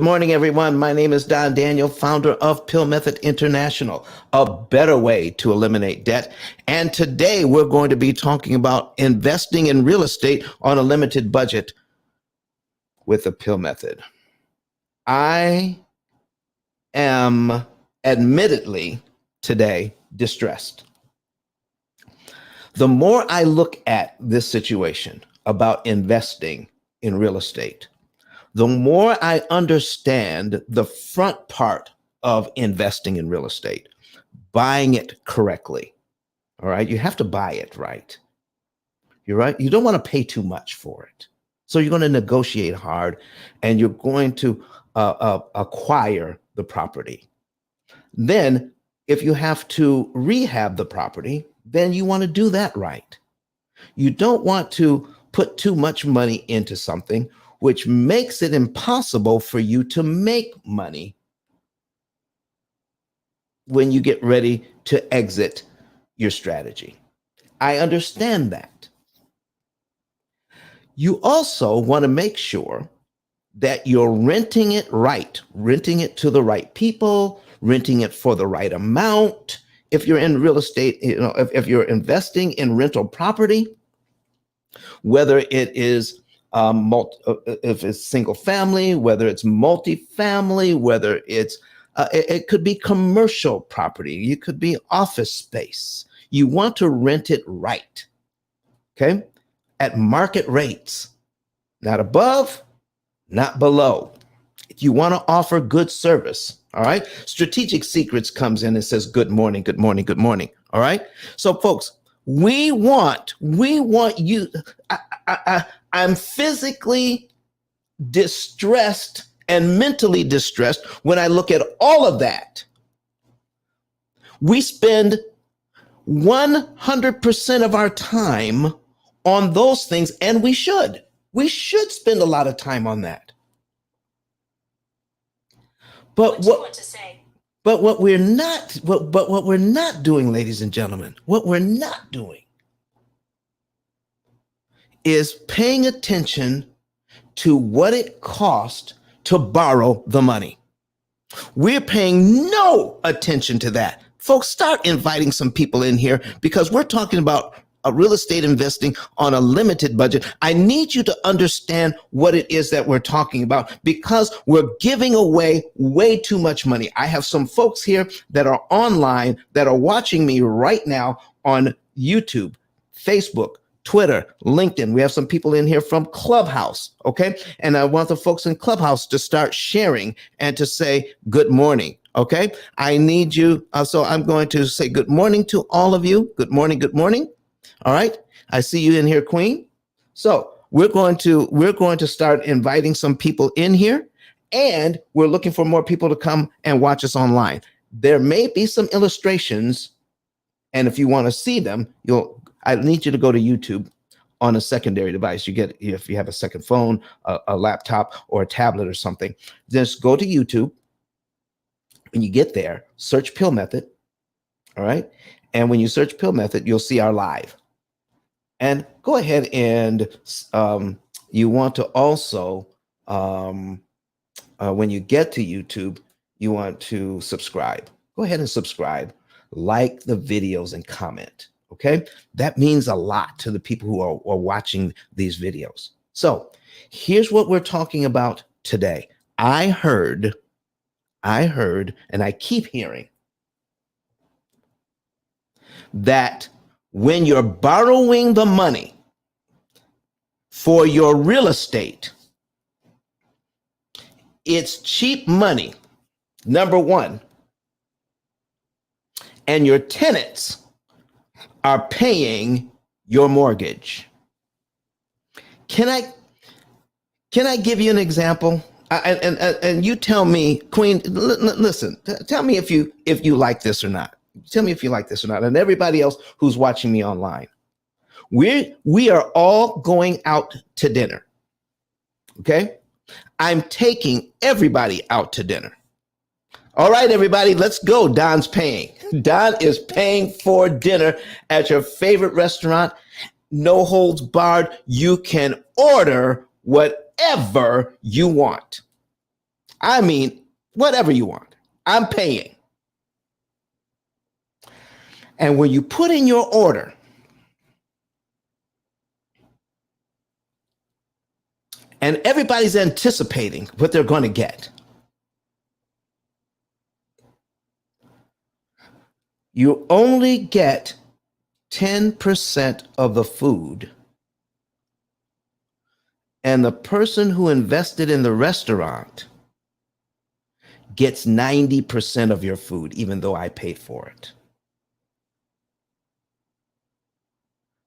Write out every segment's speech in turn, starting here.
morning, everyone. My name is Don Daniel, founder of P.I.L.L Method International, a better way to eliminate debt. And today we're going to be talking about investing in real estate on a limited budget with the P.I.L.L Method. I am admittedly today distressed. The more I look at this situation about investing in real estate, the more I understand the front part of investing in real estate, buying it correctly. All right. You have to buy it right. You're right. You don't want to pay too much for it. So you're going to negotiate hard and you're going to acquire the property. Then, if you have to rehab the property, then you want to do that right. You don't want to put too much money into something which makes it impossible for you to make money when you get ready to exit your strategy. I understand that. You also want to make sure that you're renting it right, renting it to the right people, renting it for the right amount. If you're in real estate, if you're investing in rental property, whether it is if it's single family, whether it's multifamily, whether it could be commercial property, it could be office space. You want to rent it right, okay, at market rates, not above, not below. You want to offer good service, all right? Strategic Secrets comes in and says, good morning, good morning, good morning, all right? So folks, we want you, I'm physically distressed and mentally distressed when I look at all of that. We spend 100% of our time on those things, and we should spend a lot of time on that. But what we're not doing, ladies and gentlemen, what we're not doing is paying attention to what it cost to borrow the money. We're paying no attention to that. Folks, start inviting some people in here because we're talking about a real estate investing on a limited budget. I need you to understand what it is that we're talking about because we're giving away way too much money. I have some folks here that are online that are watching me right now on YouTube, Facebook, Twitter, LinkedIn. We have some people in here from Clubhouse, okay? And I want the folks in Clubhouse to start sharing and to say good morning, okay? I need you. So I'm going to say good morning to all of you. Good morning, good morning. All right. I see you in here, Queen. So we're going to start inviting some people in here, and we're looking for more people to come and watch us online. There may be some illustrations, and if you want to see them, I need you to go to YouTube on a secondary device. If you have a second phone, a laptop, or a tablet or something, just go to YouTube. When you get there, search P.I.L.L Method. All right. And when you search P.I.L.L Method, you'll see our live. And go ahead and you want to also, when you get to YouTube, you want to subscribe. Go ahead and subscribe, like the videos, and comment. Okay, that means a lot to the people who are watching these videos. So here's what we're talking about today. I heard, and I keep hearing that when you're borrowing the money for your real estate, it's cheap money, number one, and your tenants are paying your mortgage. Can I give you an example? And you tell me, Queen, listen, tell me if you like this or not. Tell me if you like this or not. And everybody else who's watching me online. We are all going out to dinner. Okay? I'm taking everybody out to dinner. All right, everybody, let's go. Don's paying. Don is paying for dinner at your favorite restaurant. No holds barred. You can order whatever you want. I mean, whatever you want. I'm paying. And when you put in your order, and everybody's anticipating what they're going to get, you only get 10% of the food. And the person who invested in the restaurant gets 90% of your food, even though I paid for it.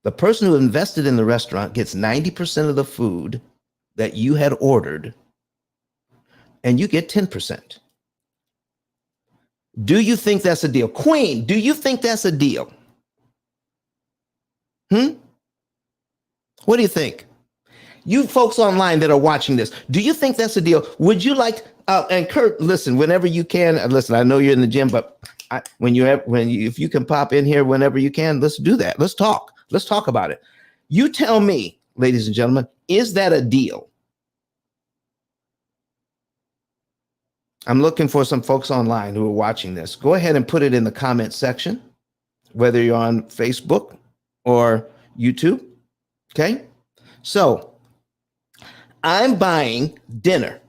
The person who invested in the restaurant gets 90% of the food that you had ordered, and you get 10%. Do you think that's a deal? Queen, do you think that's a deal? What do you think? You folks online that are watching this, do you think that's a deal? Would you like, and Kurt, listen, whenever you can, listen, I know you're in the gym, but if you can pop in here whenever you can, let's do that. Let's talk. Let's talk about it. You tell me, ladies and gentlemen, is that a deal? I'm looking for some folks online who are watching this. Go ahead and put it in the comment section, whether you're on Facebook or YouTube. Okay. So I'm buying dinner.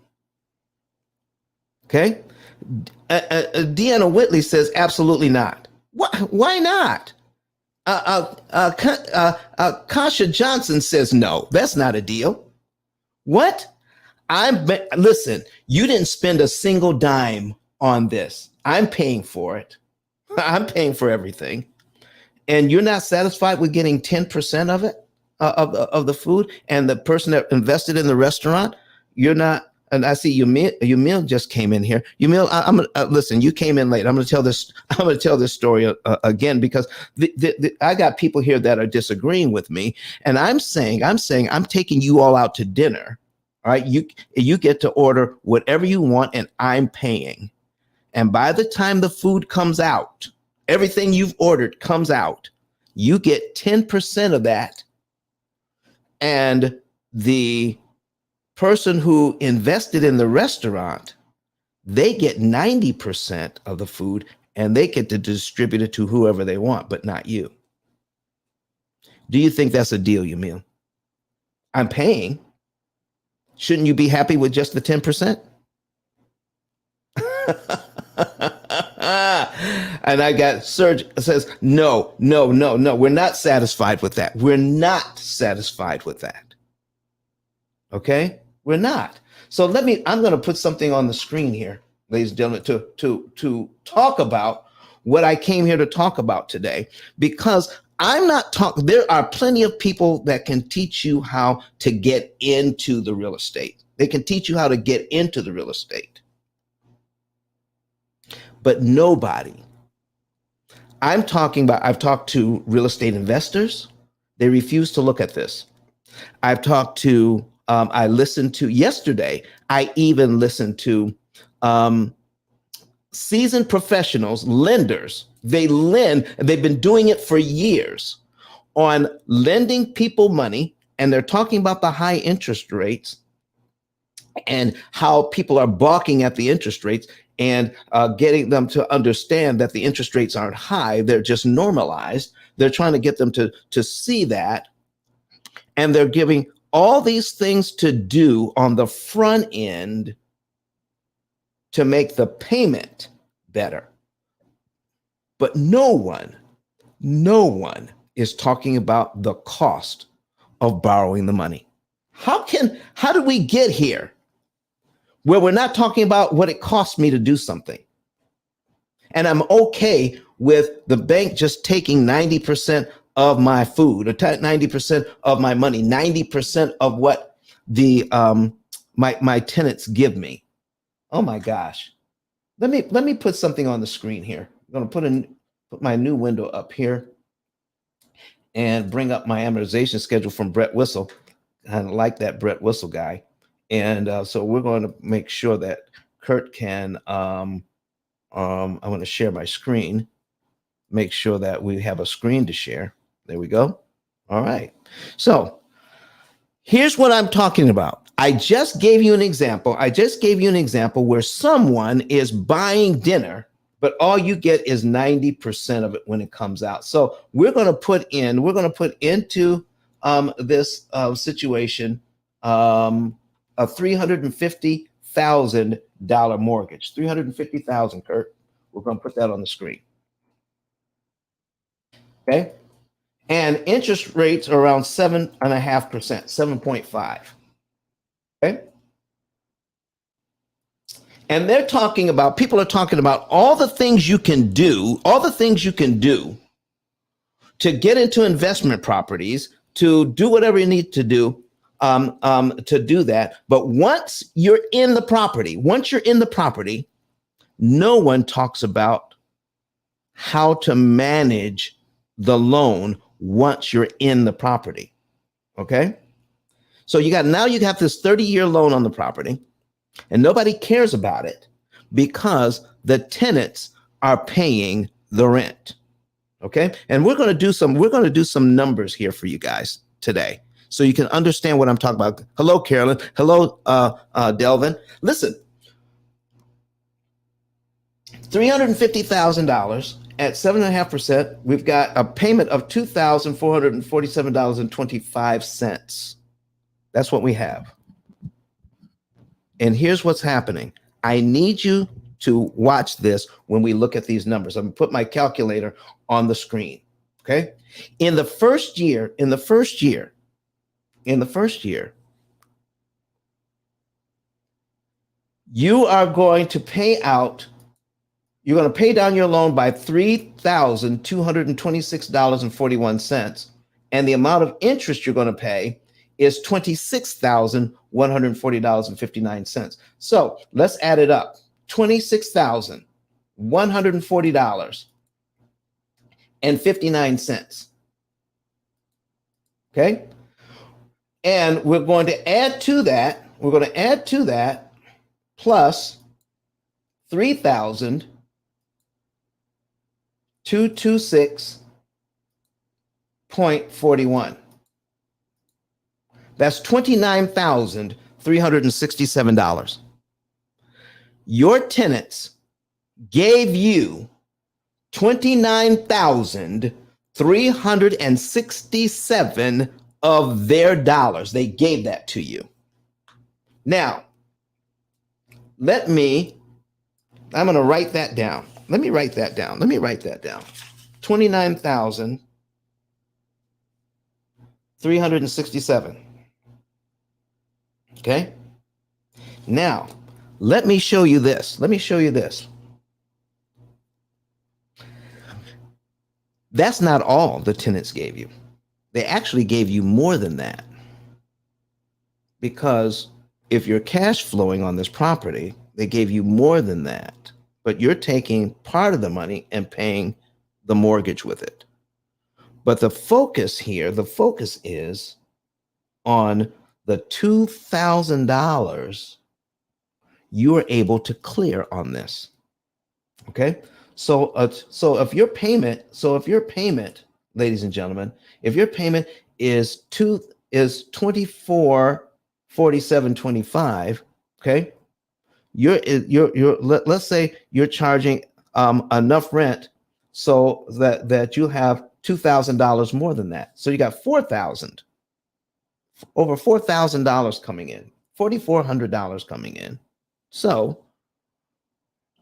Okay. Deanna Whitley says, absolutely not. Why not? Kasha Johnson says, no, that's not a deal. What? Listen, you didn't spend a single dime on this. I'm paying for it. I'm paying for everything. And you're not satisfied with getting 10% of it, of the food, and the person that invested in the restaurant, you're not. And I see Yumil just came in here. Yumil, I'm listen. You came in late. I'm going to tell this. I'm going to tell this story again because I got people here that are disagreeing with me, and I'm saying I'm taking you all out to dinner. All right, you get to order whatever you want, and I'm paying. And by the time the food comes out, everything you've ordered comes out, you get 10% of that, and the person who invested in the restaurant, they get 90% of the food, and they get to distribute it to whoever they want, but not you. Do you think that's a deal, Yamil? I'm paying. Shouldn't you be happy with just the 10%? And I got Serge says, no, we're not satisfied with that. We're not satisfied with that. Okay? We're not. So I'm going to put something on the screen here, ladies and gentlemen, to talk about what I came here to talk about today, because I'm not talking. There are plenty of people that can teach you how to get into the real estate. They can teach you how to get into the real estate. But nobody. I've talked to real estate investors. They refuse to look at this. I've talked to, I listened to yesterday, I even listened to seasoned professionals, lenders. They've been doing it for years on lending people money, and they're talking about the high interest rates and how people are balking at the interest rates and getting them to understand that the interest rates aren't high, they're just normalized. They're trying to get them to see that, and they're giving all these things to do on the front end to make the payment better. But no one is talking about the cost of borrowing the money. How do we get here where we're not talking about what it costs me to do something? And I'm okay with the bank just taking 90% of my food, or 90% of my money, 90% of what the my tenants give me. Oh my gosh. Let me put something on the screen here. I'm going to put my new window up here and bring up my amortization schedule from Brett Whistle. I like that Brett Whistle guy. And so we're going to make sure that Kurt can, I'm going to share my screen, make sure that we have a screen to share. There we go. All right. So here's what I'm talking about. I just gave you an example. I just gave you an example where someone is buying dinner, but all you get is 90% of it when it comes out. So we're going to put into this situation a $350,000 mortgage. 350,000, Kurt. We're going to put that on the screen. Okay. And interest rates are around 7.5%, 7.5. Okay. And people are talking about all the things you can do, to get into investment properties, to do whatever you need to do to do that. But once you're in the property, no one talks about how to manage the loan once you're in the property. Okay. So you have this 30-year loan on the property, and nobody cares about it because the tenants are paying the rent. Okay. And we're going to do some numbers here for you guys today, so you can understand what I'm talking about. Hello, Carolyn. Hello, Delvin. Listen, $350,000 at 7.5%. We've got a payment of $2,447.25. That's what we have. And here's what's happening. I need you to watch this when we look at these numbers. I'm going to put my calculator on the screen. Okay. In the first year, you're going to pay down your loan by $3,226.41. And the amount of interest you're going to pay is $26,140.59. So let's add it up. $26,140.59. Okay. And we're going to add to that plus 3,226.41. That's $29,367. Your tenants gave you $29,367 of their dollars. They gave that to you. Now, I'm going to write that down. Let me write that down. 29,367. Okay. Now, let me show you this. That's not all the tenants gave you. They actually gave you more than that. Because if you're cash flowing on this property, they gave you more than that. But you're taking part of the money and paying the mortgage with it. But the focus is on the $2,000 you are able to clear on this. Okay. So if your payment, ladies and gentlemen, if your payment is $2447.25, okay, let's say you're charging enough rent so that you have $2,000 more than that. So you got over $4,000 coming in, $4,400 coming in. So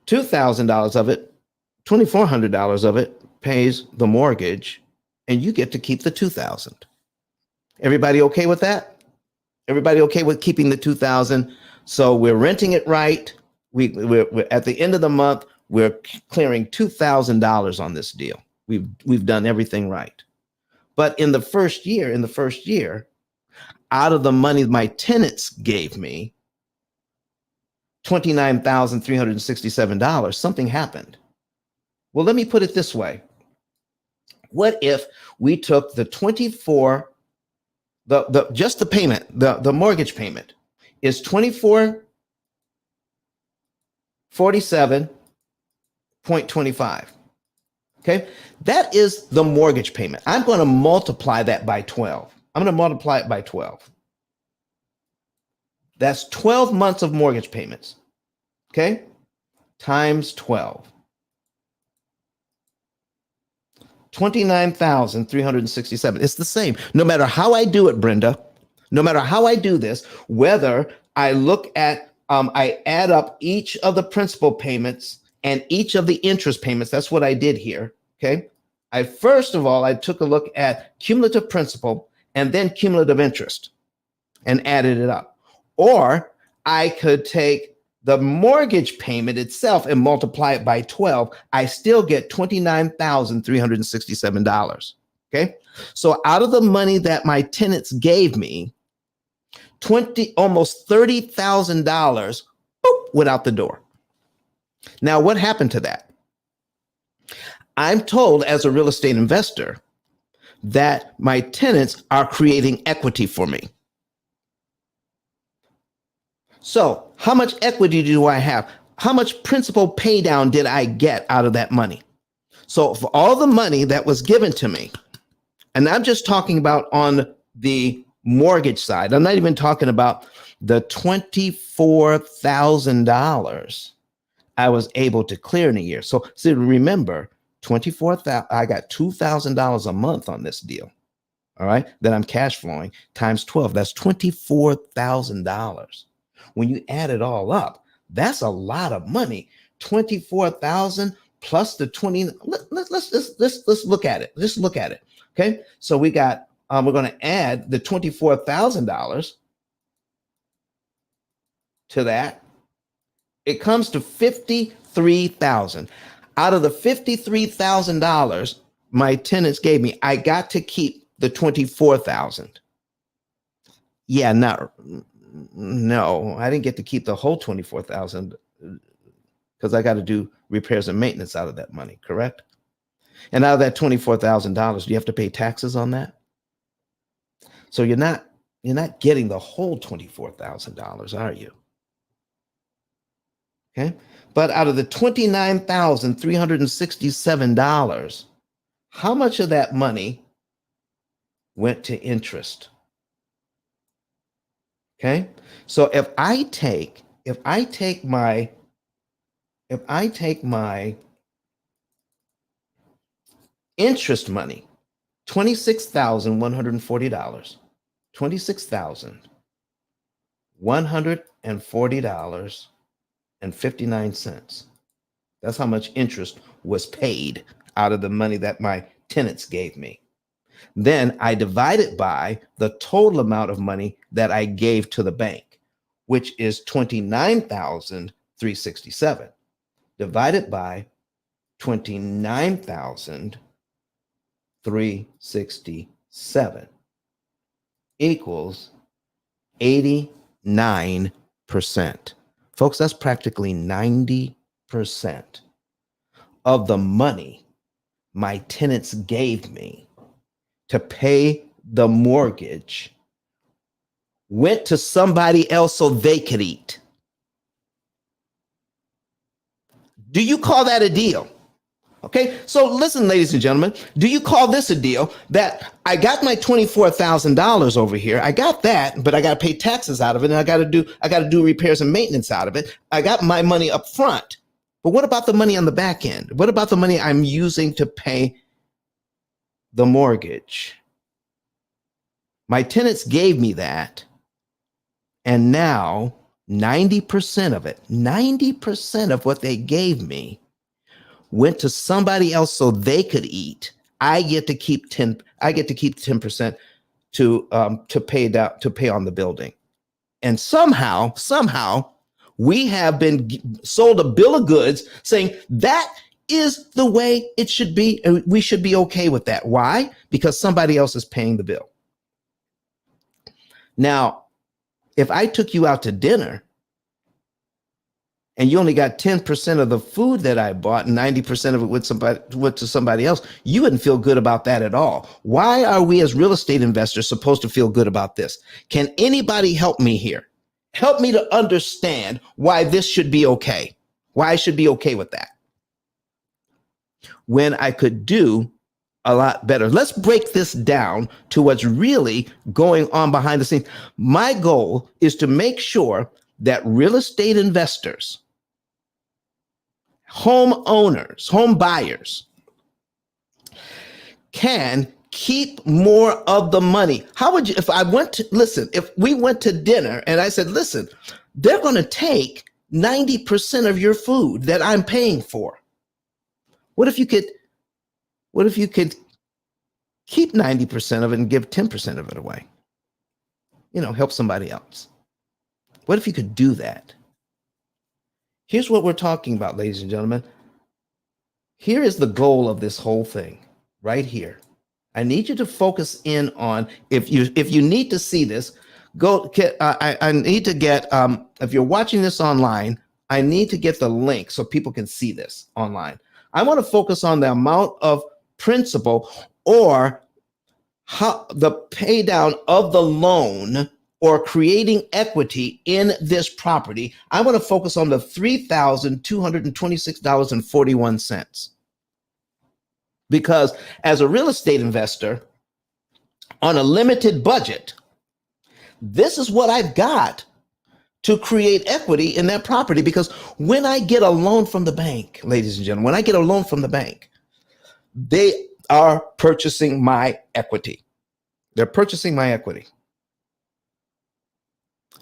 $2,000 of it, $2,400 of it pays the mortgage, and you get to keep the $2,000. Everybody okay with that? Everybody okay with keeping the $2,000? So we're renting it right. We're at the end of the month, we're clearing $2,000 on this deal. We've done everything right. But in the first year, out of the money my tenants gave me, $29,367, something happened. Well, let me put it this way. What if we took the just the payment, the mortgage payment is $2447.25. Okay, that is the mortgage payment. I'm going to multiply that by 12. I'm going to multiply it by 12. That's 12 months of mortgage payments. Okay? Times 12. 29,367. It's the same. No matter how I do it, Brenda, no matter how I do this, whether I look at, I add up each of the principal payments and each of the interest payments. That's what I did here. Okay. First of all, I took a look at cumulative principal and then cumulative interest and added it up. Or I could take the mortgage payment itself and multiply it by 12, I still get $29,367. Okay. So out of the money that my tenants gave me, almost $30,000 went out the door. Now, what happened to that? I'm told as a real estate investor that my tenants are creating equity for me. So how much equity do I have? How much principal pay down did I get out of that money? So for all the money that was given to me, and I'm just talking about on the mortgage side, I'm not even talking about the $24,000 I was able to clear in a year. So remember, $24,000, I got $2,000 a month on this deal. All right, that I'm cash flowing times 12. That's $24,000. When you add it all up, that's a lot of money. 24,000 plus the 20. Let's look at it. Let's look at it. Okay, so we got we're going to add the $24,000 to that. It comes to $53,000. Out of the $53,000 my tenants gave me, I got to keep the 24,000. Yeah, no, I didn't get to keep the whole 24,000 because I got to do repairs and maintenance out of that money, correct? And out of that $24,000, do you have to pay taxes on that? So you're not getting the whole $24,000, are you? Okay. But out of the $29,367, how much of that money went to interest? Okay. So if I take my interest money, $26,140, $26,140.59. That's how much interest was paid out of the money that my tenants gave me. Then I divide it by the total amount of money that I gave to the bank, which is $29,367, divided by $29,367 equals 89%. Folks, that's practically 90% of the money my tenants gave me to pay the mortgage went to somebody else so they could eat. Do you call that a deal? Okay, so listen, ladies and gentlemen, do you call this a deal that I got my $24,000 over here? I got that, but I got to pay taxes out of it, and I got to do repairs and maintenance out of it. I got my money up front, but what about the money on the back end? What about the money I'm using to pay the mortgage? My tenants gave me that, and now 90% of it, 90% of what they gave me went to somebody else so they could eat. I get to keep 10%. I get to keep 10% to pay on the building. And somehow we have been sold a bill of goods saying that is the way it should be, and we should be okay with that. Why? Because somebody else is paying the bill. Now, if I took you out to dinner and you only got 10% of the food that I bought and 90% of it went to somebody else, you wouldn't feel good about that at all. Why are we as real estate investors supposed to feel good about this? Can anybody help me here? Help me to understand why this should be okay. Why I should be okay with that. When I could do a lot better. Let's break this down to what's really going on behind the scenes. My goal is to make sure that real estate investors, homeowners, home buyers can keep more of the money. How would you, if I went to, listen, if we went to dinner and I said, listen, they're going to take 90% of your food that I'm paying for. What if you could, what if you could keep 90% of it and give 10% of it away? You know, help somebody else. What if you could do that? Here's what we're talking about, ladies and gentlemen. Here is the goal of this whole thing right here. I need you to focus in on, if you need to see this, go get, I need to get, if you're watching this online, I need to get the link so people can see this online. I want to focus on the amount of principal, or how the pay down of the loan, or creating equity in this property. I want to focus on the $3,226.41. Because as a real estate investor on a limited budget, this is what I've got to create equity in that property. Because when I get a loan from the bank, ladies and gentlemen, when I get a loan from the bank, they are purchasing my equity. They're purchasing my equity.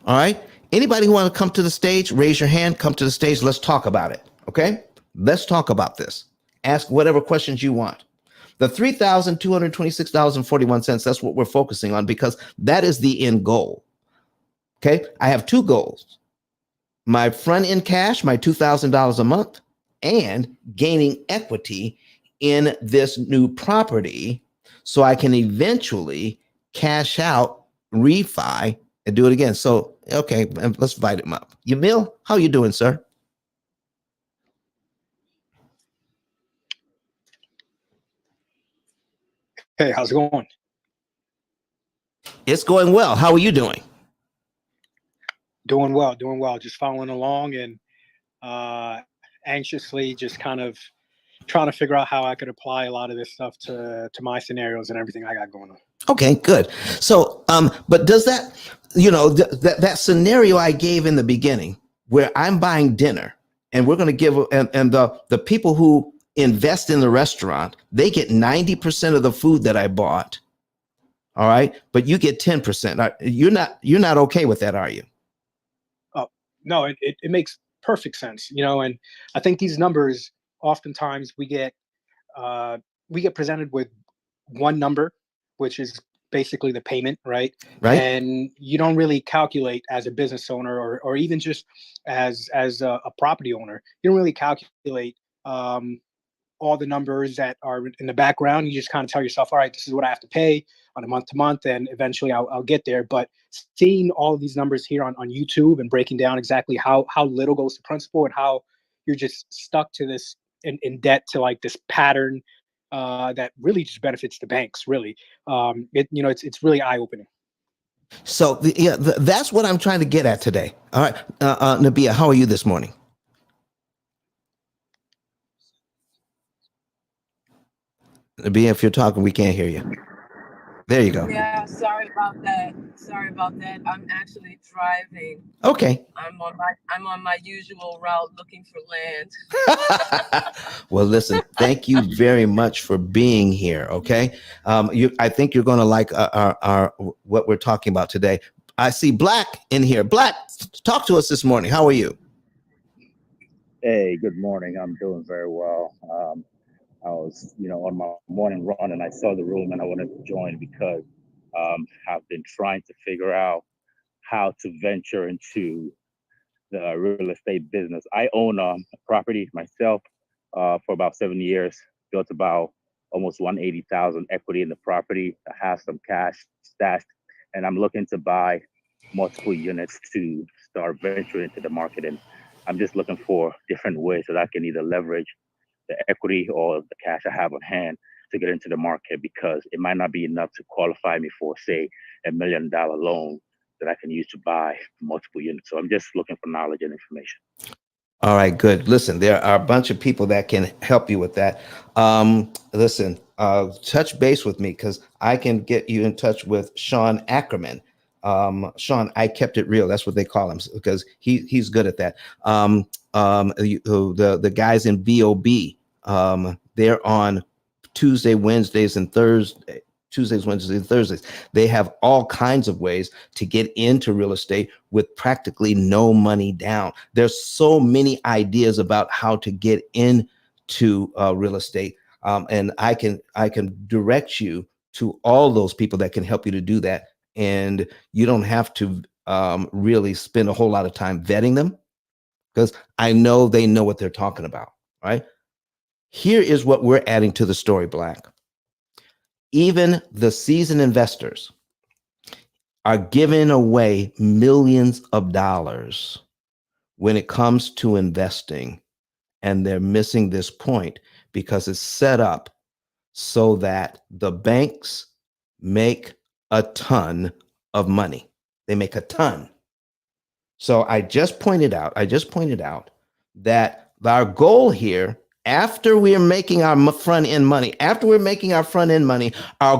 All right. Anybody who want to come to the stage, raise your hand, come to the stage. Let's talk about it. Okay. Let's talk about this. Ask whatever questions you want. The $3,226.41, that's what we're focusing on, because that is the end goal. Okay. I have two goals: my front end cash, my $2,000 a month, and gaining equity in this new property so I can eventually cash out, refi, and do it again. So, okay, let's invite him up. Yamil, how you doing, sir? Hey, how's it going? It's going well. How are you doing? Doing well, doing well. Just following along, and anxiously just kind of trying to figure out how I could apply a lot of this stuff to my scenarios and everything I got going on. Okay, good. So, but does that, you know, that scenario I gave in the beginning, where I'm buying dinner and we're going to give, and the people who invest in the restaurant, they get 90% of the food that I bought. All right, but you get 10%. You're not okay with that, are you? Oh, no, it makes perfect sense, and I think these numbers, oftentimes we get presented with one number, which is basically the payment, right? Right. And you don't really calculate, as a business owner, or even just as a property owner, you don't really calculate all the numbers that are in the background. You just kind of tell yourself, all right, this is what I have to pay on a month to month, and eventually I'll get there. But seeing all of these numbers here on YouTube and breaking down exactly how little goes to principal, and how you're just stuck to this in debt, to like this pattern that really just benefits the banks. Really, it's really eye opening. So that's what I'm trying to get at today. All right, Nabia, how are you this morning? Nabia, if you're talking, we can't hear you. There you go. Yeah, sorry about that. Sorry about that. I'm actually driving. Okay. I'm on my usual route looking for land. Well, listen, thank you very much for being here. Okay. I think you're going to like our what we're talking about today. I see Black in here. Black, talk to us this morning. How are you? Hey, good morning. I'm doing very well. I was, on my morning run, and I saw the room and I wanted to join because I've been trying to figure out how to venture into the real estate business. I own a property myself for about 7 years, built about almost 180,000 equity in the property. I have some cash stashed, and I'm looking to buy multiple units to start venturing into the market. And I'm just looking for different ways that I can either leverage the equity or the cash I have on hand to get into the market, because it might not be enough to qualify me for, say, $1 million loan that I can use to buy multiple units. So I'm just looking for knowledge and information. All right, good. Listen, there are a bunch of people that can help you with that. Listen, touch base with me because I can get you in touch with Sean Ackerman. Sean, I kept it real. That's what they call him because he's good at that. The guys in BOB, they're on Tuesday, Wednesdays, and Thursday. Tuesdays, Wednesdays, and Thursdays. They have all kinds of ways to get into real estate with practically no money down. There's so many ideas about how to get into real estate, and I can direct you to all those people that can help you to do that. And you don't have to really spend a whole lot of time vetting them because I know they know what they're talking about. Right? Here is what we're adding to the story, Black. Even the seasoned investors are giving away millions of dollars when it comes to investing, and they're missing this point because it's set up so that the banks make a ton of money. They make a ton. So I just pointed out that our goal here, after we're making our front end money, our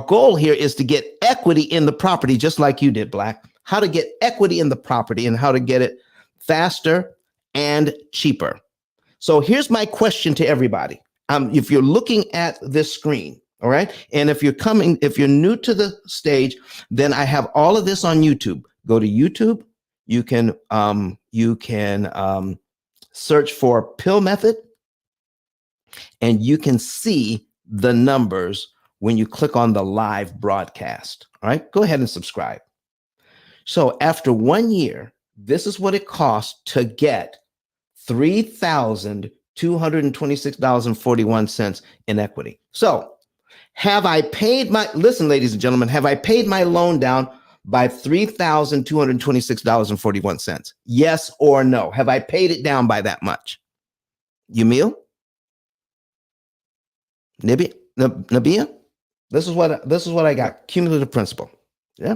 goal here is to get equity in the property, just like you did, Black. How to get equity in the property and how to get it faster and cheaper. So here's my question to everybody. If you're looking at this screen, all right, and if you're new to the stage, then I have all of this on YouTube. Go to YouTube. You can search for P.I.L.L method, and you can see the numbers when you click on the live broadcast. All right, go ahead and subscribe. So after 1 year, this is what it costs to get $3,226.41 in equity. So listen, ladies and gentlemen, have I paid my loan down by $3,226.41? Yes or no? Have I paid it down by that much? Yamil? Nabia? This is what I got. Cumulative principal. Yeah.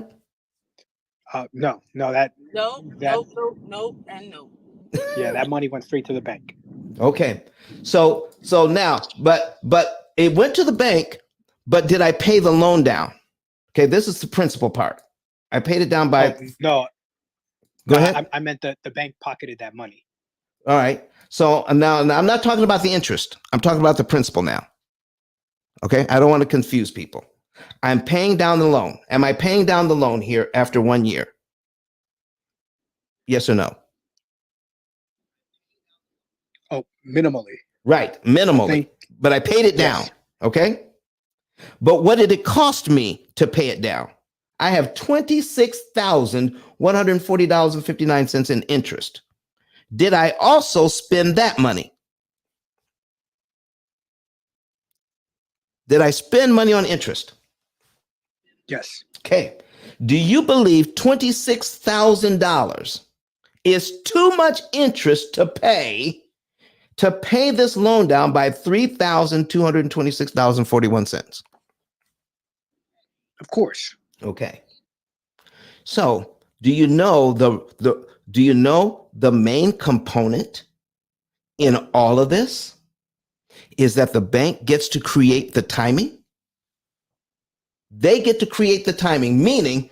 No, No, that no, and no. yeah, that money went straight to the bank. Okay. So now, but it went to the bank, but did I pay the loan down? Okay, this is the principal part. I paid it down by no. Go ahead. I meant the bank pocketed that money. All right. So now I'm not talking about the interest. I'm talking about the principal now. Okay, I don't want to confuse people. I'm paying down the loan. Am I paying down the loan here after 1 year? Yes or no? Oh, minimally. Right, minimally. But I paid it down. Yes. Okay. But what did it cost me to pay it down? I have $26,140.59 in interest. Did I also spend that money? Did I spend money on interest? Yes. Okay. Do you believe $26,000 is too much interest to pay this loan down by $3,226.41? Of course. Okay. So, do you know the main component in all of this is that the bank gets to create the timing? They get to create the timing, meaning,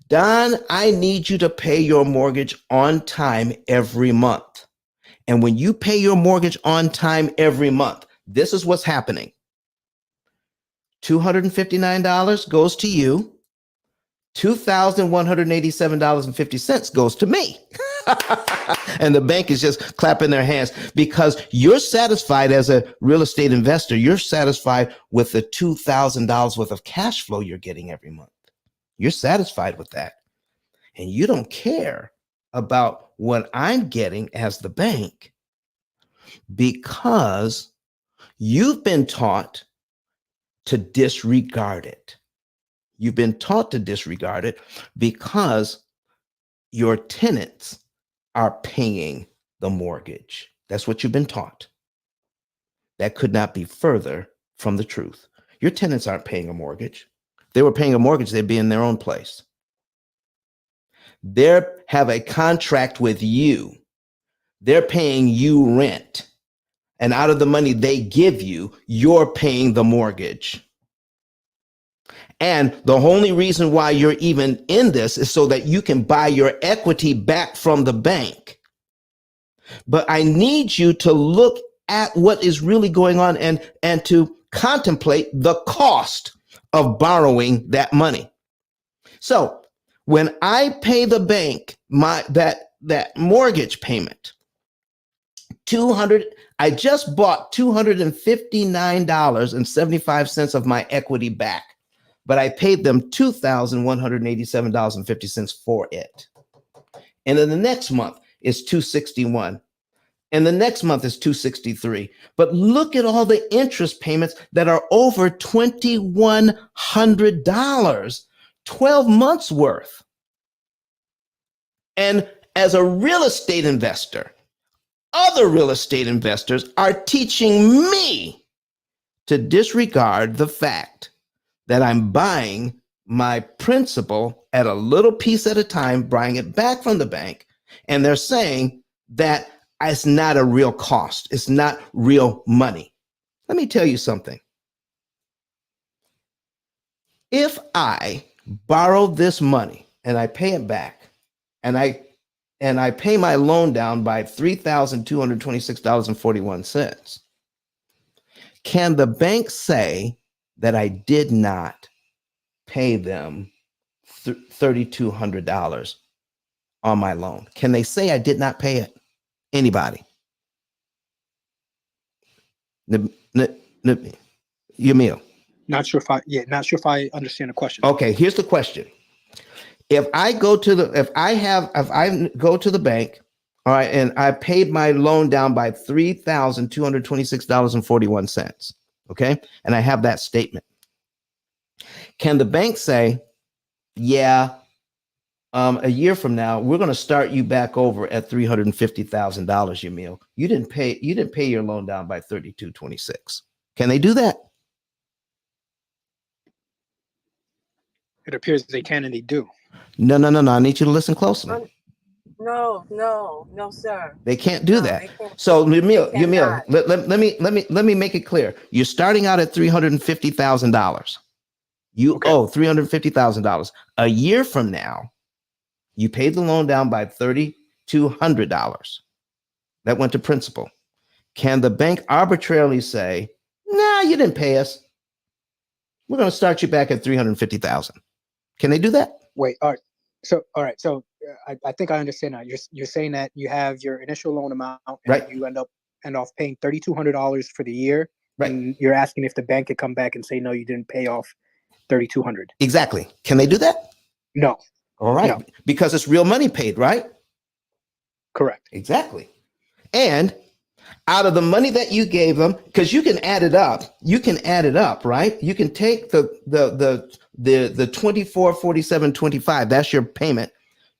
Don, I need you to pay your mortgage on time every month. And when you pay your mortgage on time every month, this is what's happening. $259 goes to you. $2,187.50 goes to me. And the bank is just clapping their hands because you're satisfied as a real estate investor. You're satisfied with the $2,000 worth of cash flow you're getting every month. You're satisfied with that. And you don't care about what I'm getting as the bank because you've been taught to disregard it. You've been taught to disregard it because your tenants are paying the mortgage. That's what you've been taught. That could not be further from the truth. Your tenants aren't paying a mortgage. If they were paying a mortgage, they'd be in their own place. They have a contract with you. They're paying you rent. And out of the money they give you, you're paying the mortgage. And the only reason why you're even in this is so that you can buy your equity back from the bank. But I need you to look at what is really going on and to contemplate the cost of borrowing that money. So when I pay the bank that mortgage payment, 200, I just bought $259.75 of my equity back, but I paid them $2,187.50 for it. And then the next month is 261. And the next month is 263. But look at all the interest payments that are over $2,100, 12 months worth. And as a real estate investor, other real estate investors are teaching me to disregard the fact that I'm buying my principal at a little piece at a time, buying it back from the bank. And they're saying that it's not a real cost. It's not real money. Let me tell you something. If I borrow this money and I pay it back and I pay my loan down by $3,226.41, can the bank say that I did not pay them $3,200 on my loan? Can they say I did not pay it? Anybody? Yamil. Not sure if I understand the question. Okay, here's the question. If I go to the bank, all right, and I paid my loan down by $3,226.41, okay, and I have that statement, can the bank say, yeah, a year from now, we're going to start you back over at $350,000, Yamil. You didn't pay your loan down by $3,226. Can they do that? It appears they can and they do. No. I need you to listen closely. No, sir. They can't do that. So, Yamil, let me make it clear. You're starting out at $350,000. You owe $350,000. A year from now, you paid the loan down by $3,200. That went to principal. Can the bank arbitrarily say, "Nah, you didn't pay us. We're going to start you back at $350,000"? Can they do that? Wait, all right. So I think I understand now. You're saying that you have your initial loan amount, and right? You end off paying $3,200 for the year, right? And you're asking if the bank could come back and say, no, you didn't pay off $3,200. Exactly. Can they do that? No. All right. No. Because it's real money paid, right? Correct. Exactly. And out of the money that you gave them, because you can add it up. Right? You can take the 2447.25. That's your payment,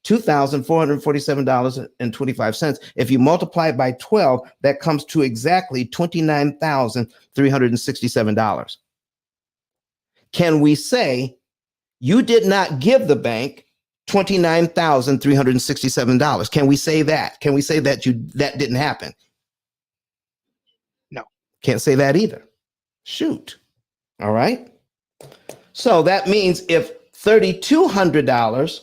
$2,447.25. If you multiply it by 12, that comes to exactly $29,367. Can we say you did not give the bank $29,367? Can we say that? Can we say that that didn't happen? No. Can't say that either. Shoot. All right. So that means if $3,200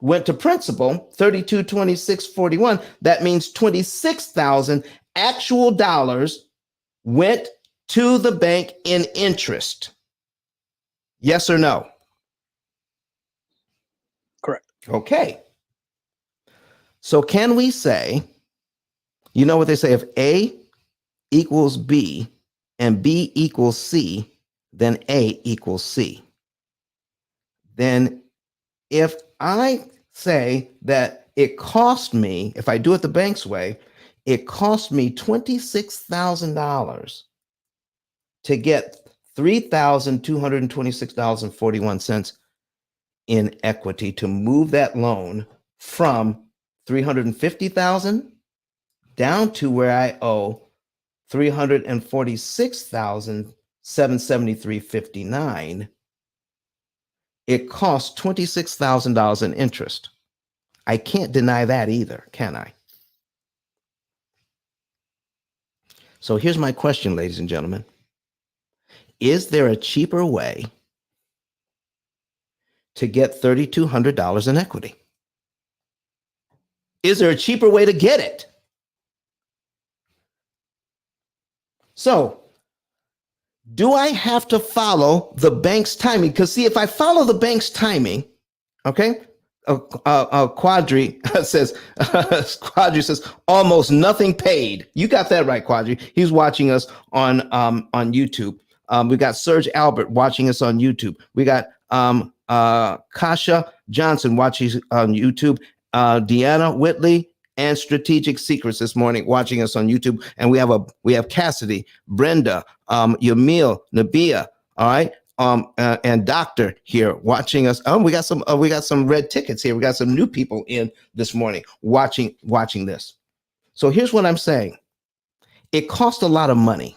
went to principal, $3,226.41, that means $26,000 actual dollars went to the bank in interest. Yes or no? Correct. Okay. So can we say, you know what they say, if A equals B and B equals C, then A equals C. Then if I say that it cost me, if I do it the bank's way, it cost me $26,000 to get $3,226.41 in equity to move that loan from $350,000 down to where I owe $346,773.59. It costs $26,000 in interest. I can't deny that either, can I? So here's my question, ladies and gentlemen. Is there a cheaper way to get $3,200 in equity? Is there a cheaper way to get it? So, do I have to follow the bank's timing? Because see, if I follow the bank's timing, okay, Quadri says, Quadri says, almost nothing paid. You got that right, Quadri. He's watching us on YouTube. We got Serge Albert watching us on YouTube. We got Kasha Johnson watching on YouTube. Deanna Whitley and Strategic Secrets this morning watching us on YouTube. And we have Cassidy, Brenda, Yamil, Nabia, all right, and Doctor here watching us. We got some red tickets here. We got some new people in this morning watching this. So here's what I'm saying. It costs a lot of money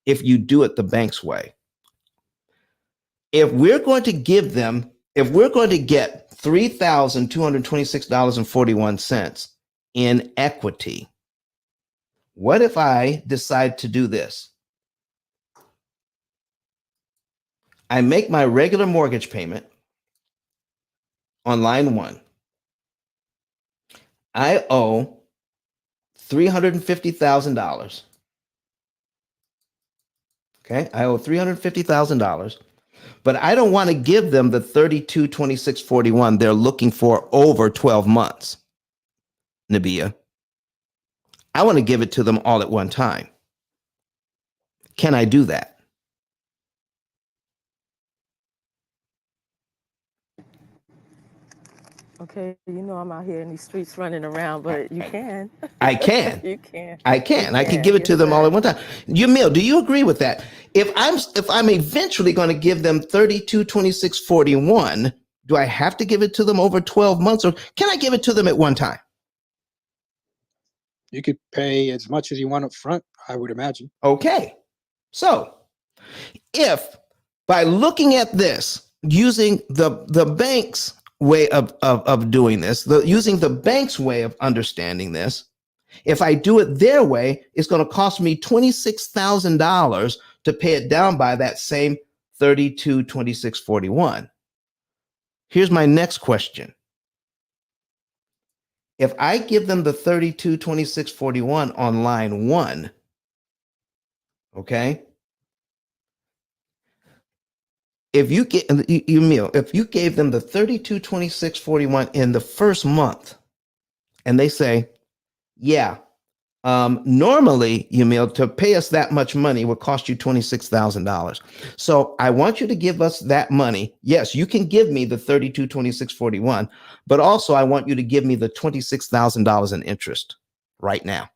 if you do it the bank's way. If we're going to get $3,226.41 in equity, what if I decide to do this? I make my regular mortgage payment on line one. I owe $350,000. Okay, I owe $350,000, but I don't want to give them the $32,2641 they're looking for over 12 months. Nabia, I want to give it to them all at one time. Can I do that? Okay, you know I'm out here in these streets running around, but you can. I can. You can. I can. I can give it to them all at one time. Yamil, do you agree with that? If I'm eventually going to give them $32,2641, do I have to give it to them over 12 months, or can I give it to them at one time? You could pay as much as you want up front, I would imagine. Okay. So if by looking at this, using the bank's way of doing this, using the bank's way of understanding this, if I do it their way, it's going to cost me $26,000 to pay it down by that same $32,2641. Here's my next question. If I give them the $32,2641 on line one, okay, if you get if you gave them the $32,2641 in the first month, and they say, yeah, normally, Yamil, to pay us that much money would cost you $26,000. So I want you to give us that money. Yes, you can give me the $32,2641, but also I want you to give me the $26,000 in interest right now.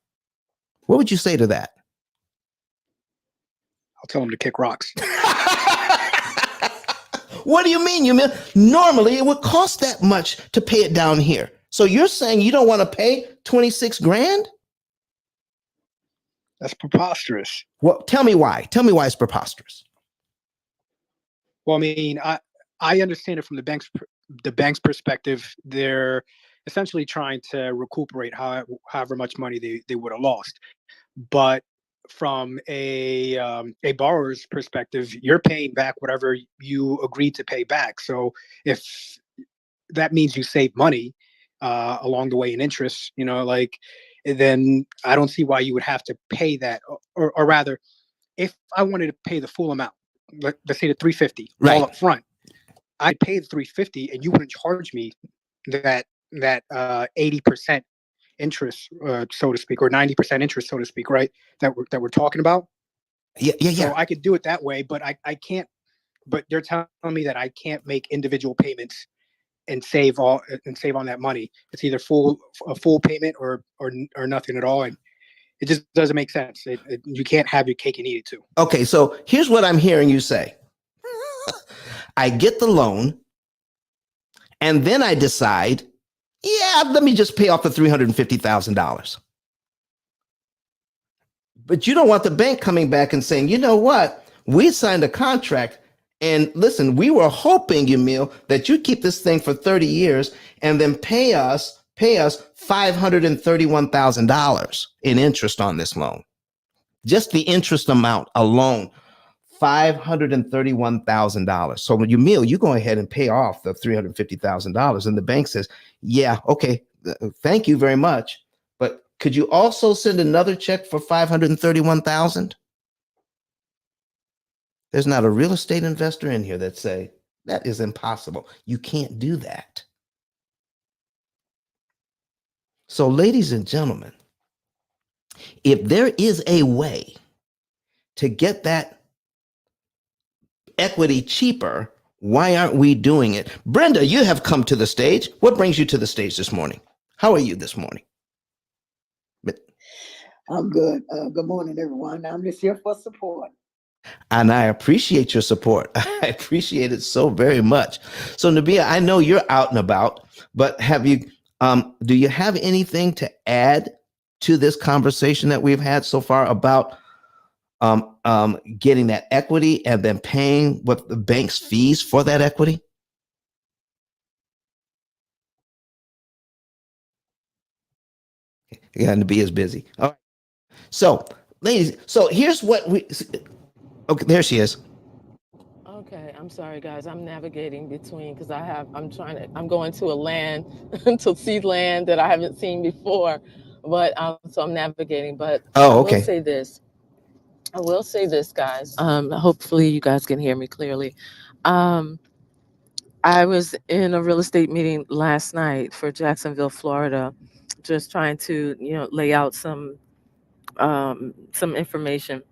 What would you say to that? I'll tell them to kick rocks. What do you mean, Yamil? Normally, it would cost that much to pay it down here. So you're saying you don't want to pay 26 grand? That's preposterous. Well, tell me why. Tell me why it's preposterous. Well, I mean, I understand it from the bank's perspective. They're essentially trying to recuperate however much money they would have lost. But from a borrower's perspective, you're paying back whatever you agreed to pay back. So if that means you save money along the way in interest, then I don't see why you would have to pay that. Or rather, if I wanted to pay the full amount, let's say the $350 right, all up front, I'd pay the $350 and you wouldn't charge me that 80% interest, so to speak, or 90% interest, so to speak, right? That we're talking about. Yeah. So I could do it that way, but I can't. But they're telling me that I can't make individual payments and save on that money. It's either a full payment or nothing at all, and it just doesn't make sense. You can't have your cake and eat it too. Okay, so here's what I'm hearing you say. I get the loan, and then I decide, yeah, let me just pay off the $350,000. But you don't want the bank coming back and saying, you know what? We signed a contract, and listen, we were hoping, Yamil, that you keep this thing for 30 years and then pay us $531,000 in interest on this loan. Just the interest amount alone, $531,000. So when you meal, you go ahead and pay off the $350,000. And the bank says, yeah, okay, thank you very much. But could you also send another check for 531,000? There's not a real estate investor in here that say that is impossible. You can't do that. So, ladies and gentlemen, if there is a way to get that equity cheaper, why aren't we doing it? Brenda, you have come to the stage. What brings you to the stage this morning? How are you this morning? I'm good. Good morning, everyone. I'm just here for support. And I appreciate your support. I appreciate it so very much. So, Nabia, I know you're out and about, but do you have anything to add to this conversation that we've had so far about getting that equity and then paying what the bank's fees for that equity? Yeah, Nabia's busy. All right. So, ladies, so here's what okay, there she is. Okay, I'm sorry, guys. I'm navigating between because I'm going to a land to see land that I haven't seen before, but so I'm navigating. But I Oh, will okay. say this. I will say this, guys. Hopefully you guys can hear me clearly. Um, I was in a real estate meeting last night for Jacksonville, Florida, just trying to, lay out some information,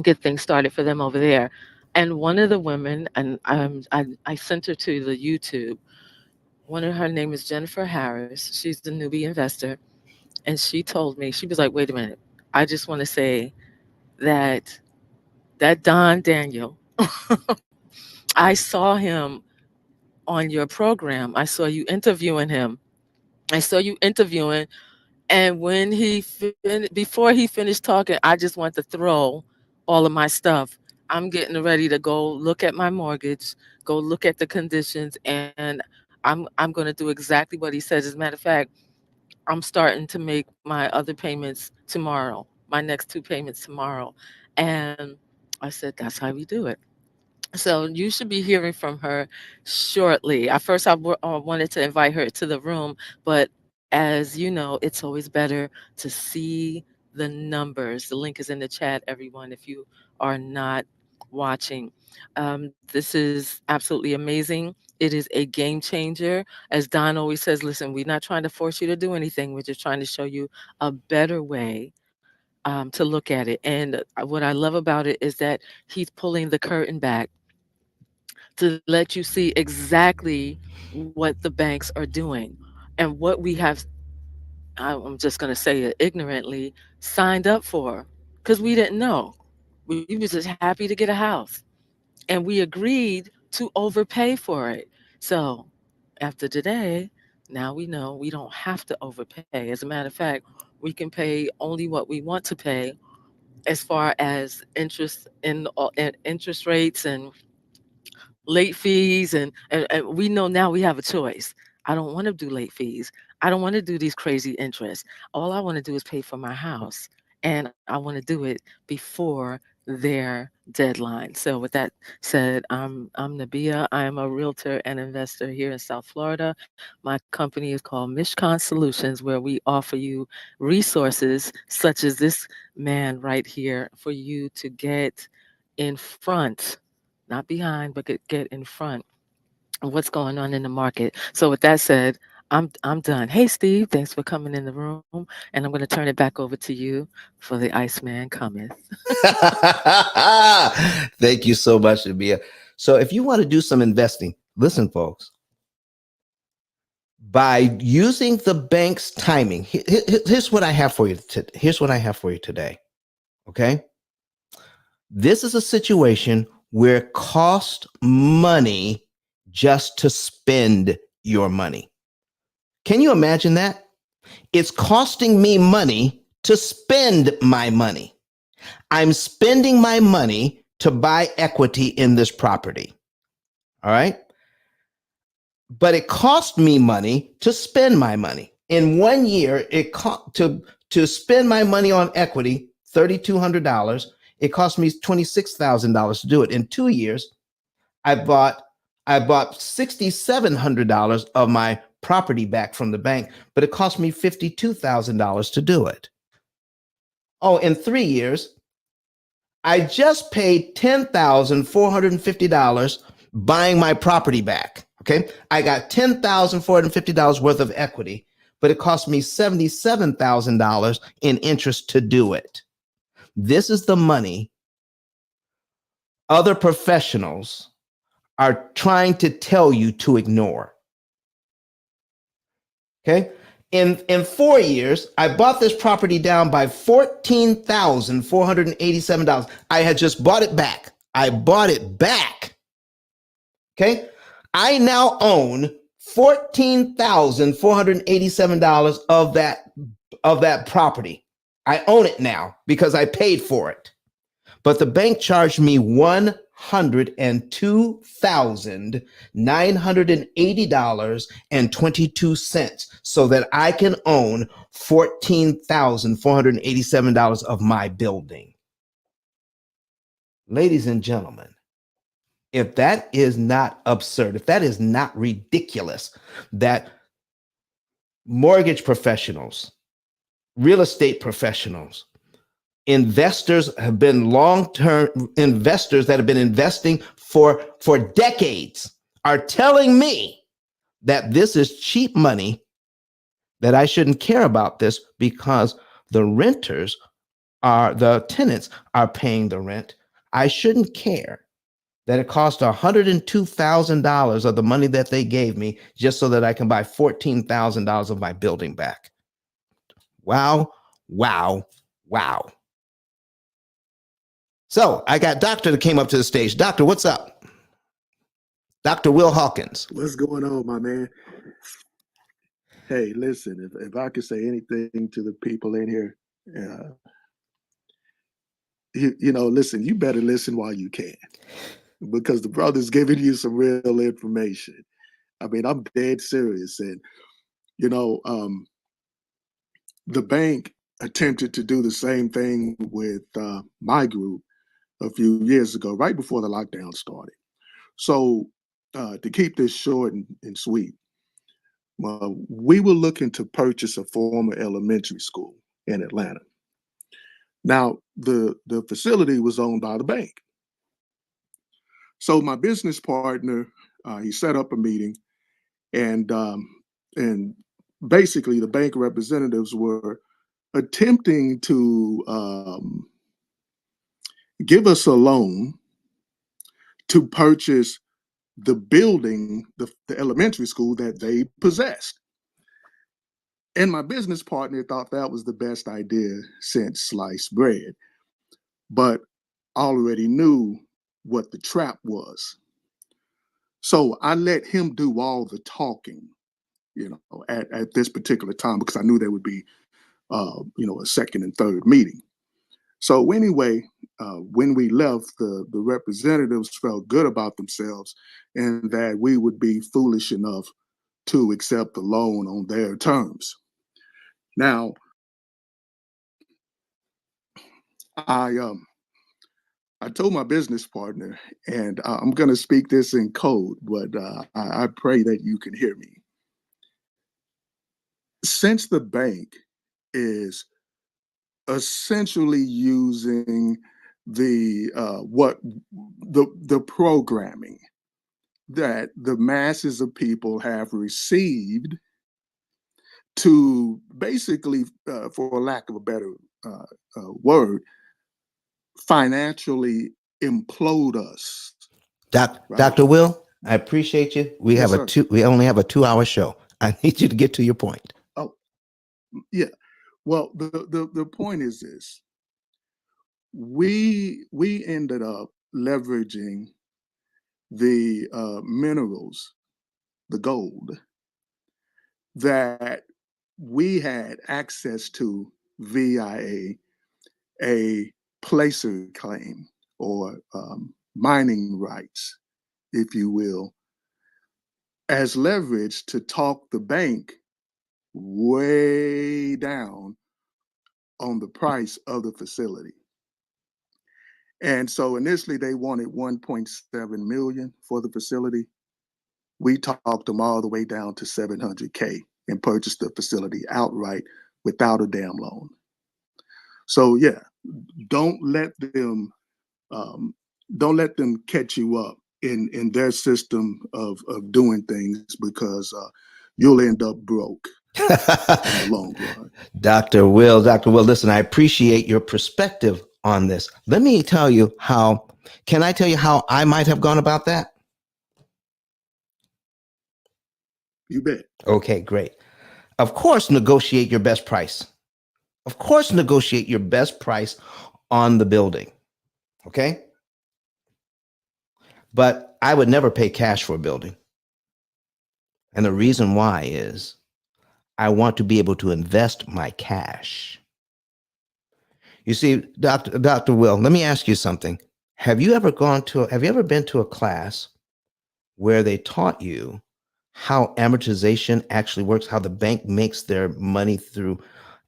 get things started for them over there. And one of the women, and I sent her to the YouTube. Her name is Jennifer Harris. She's the newbie investor. And she told me, she was like, wait a minute. I just want to say that Don Daniel, I saw him on your program. I saw you interviewing him. I saw you interviewing. And when before he finished talking, I just want to throw all of my stuff. I'm getting ready to go look at my mortgage, go look at the conditions, and I'm going to do exactly what he says. As a matter of fact, I'm starting to make my other payments tomorrow, my next two payments tomorrow. And I said, that's how we do it. So you should be hearing from her shortly. At first, I wanted to invite her to the room, but as you know, it's always better to see the numbers. The link is in the chat, everyone, if you are not watching. This is absolutely amazing. It is a game changer. As Don always says, listen, we're not trying to force you to do anything. We're just trying to show you a better way to look at it. And what I love about it is that he's pulling the curtain back to let you see exactly what the banks are doing and what we have, I'm just going to say it ignorantly, signed up for because we didn't know. We was just happy to get a house and we agreed to overpay for it. So after today, now we know we don't have to overpay. As a matter of fact, we can pay only what we want to pay as far as and interest rates and late fees and we know now we have a choice. I don't want to do late fees. I don't want to do these crazy interests. All I want to do is pay for my house, and I want to do it before their deadline. So with that said, I'm Nabia. I'm a realtor and investor here in South Florida. My company is called Mishcon Solutions, where we offer you resources such as this man right here for you to get in front, not behind, but get in front of what's going on in the market. So with that said, I'm done. Hey Steve, thanks for coming in the room. And I'm going to turn it back over to you for the Iceman cometh. Thank you so much, Nabia. So if you want to do some investing, listen, folks, by using the bank's timing, here's what I have for you. Here's what I have for you today. Okay. This is a situation where it costs money just to spend your money. Can you imagine that? It's costing me money to spend my money. I'm spending my money to buy equity in this property. All right. But it cost me money to spend my money. In 1 year, it cost to spend my money on equity, $3,200. It cost me $26,000 to do it. In 2 years, I bought $6,700 of my property back from the bank, but it cost me $52,000 to do it. Oh, in 3 years, I just paid $10,450 buying my property back. Okay. I got $10,450 worth of equity, but it cost me $77,000 in interest to do it. This is the money other professionals are trying to tell you to ignore. Okay. In 4 years, I bought this property down by $14,487. I had just bought it back. I bought it back. Okay. I now own $14,487 of that property. I own it now because I paid for it. But the bank charged me $102,980.22 so that I can own $14,487 of my building. Ladies and gentlemen, if that is not absurd, if that is not ridiculous, that mortgage professionals, real estate professionals, investors have been long-term investors that have been investing for decades are telling me that this is cheap money, that I shouldn't care about this because the tenants are paying the rent. I shouldn't care that it cost $102,000 of the money that they gave me just so that I can buy $14,000 of my building back. Wow, wow, wow. So I got Doctor that came up to the stage. Doctor, what's up? Dr. Will Hawkins. What's going on, my man? Hey, listen, if I could say anything to the people in here, listen, you better listen while you can, because the brother's giving you some real information. I mean, I'm dead serious. And, the bank attempted to do the same thing with my group a few years ago, right before the lockdown started. So to keep this short and sweet, we were looking to purchase a former elementary school in Atlanta. Now, the facility was owned by the bank. So my business partner, he set up a meeting, and basically the bank representatives were attempting to give us a loan to purchase the building, the elementary school that they possessed. And my business partner thought that was the best idea since sliced bread, but already knew what the trap was. So I let him do all the talking, at this particular time, because I knew there would be, a second and third meeting. So anyway, when we left, the representatives felt good about themselves and that we would be foolish enough to accept the loan on their terms. Now, I told my business partner, and I'm going to speak this in code, but I pray that you can hear me. Since the bank is essentially using the programming that the masses of people have received to basically, for lack of a better word, financially implode us. Right? Dr. Will, I appreciate you. We only have a 2-hour show. I need you to get to your point. Oh, yeah. Well, the point is this. We ended up leveraging the minerals, the gold, that we had access to via a placer claim, or mining rights, if you will, as leverage to talk the bank way down on the price of the facility. And so initially they wanted 1.7 million for the facility. We talked them all the way down to 700K and purchased the facility outright without a damn loan. So yeah, don't let them catch you up in their system of doing things, because you'll end up broke in the long run. Dr. Will, listen, I appreciate your perspective on this. Let me tell you can I tell you how I might have gone about that? You bet. Okay, great. Of course, negotiate your best price. Of course, negotiate your best price on the building. Okay. But I would never pay cash for a building. And the reason why is I want to be able to invest my cash. You see, Dr. Will, let me ask you something. Have you ever been to a class where they taught you how amortization actually works, how the bank makes their money through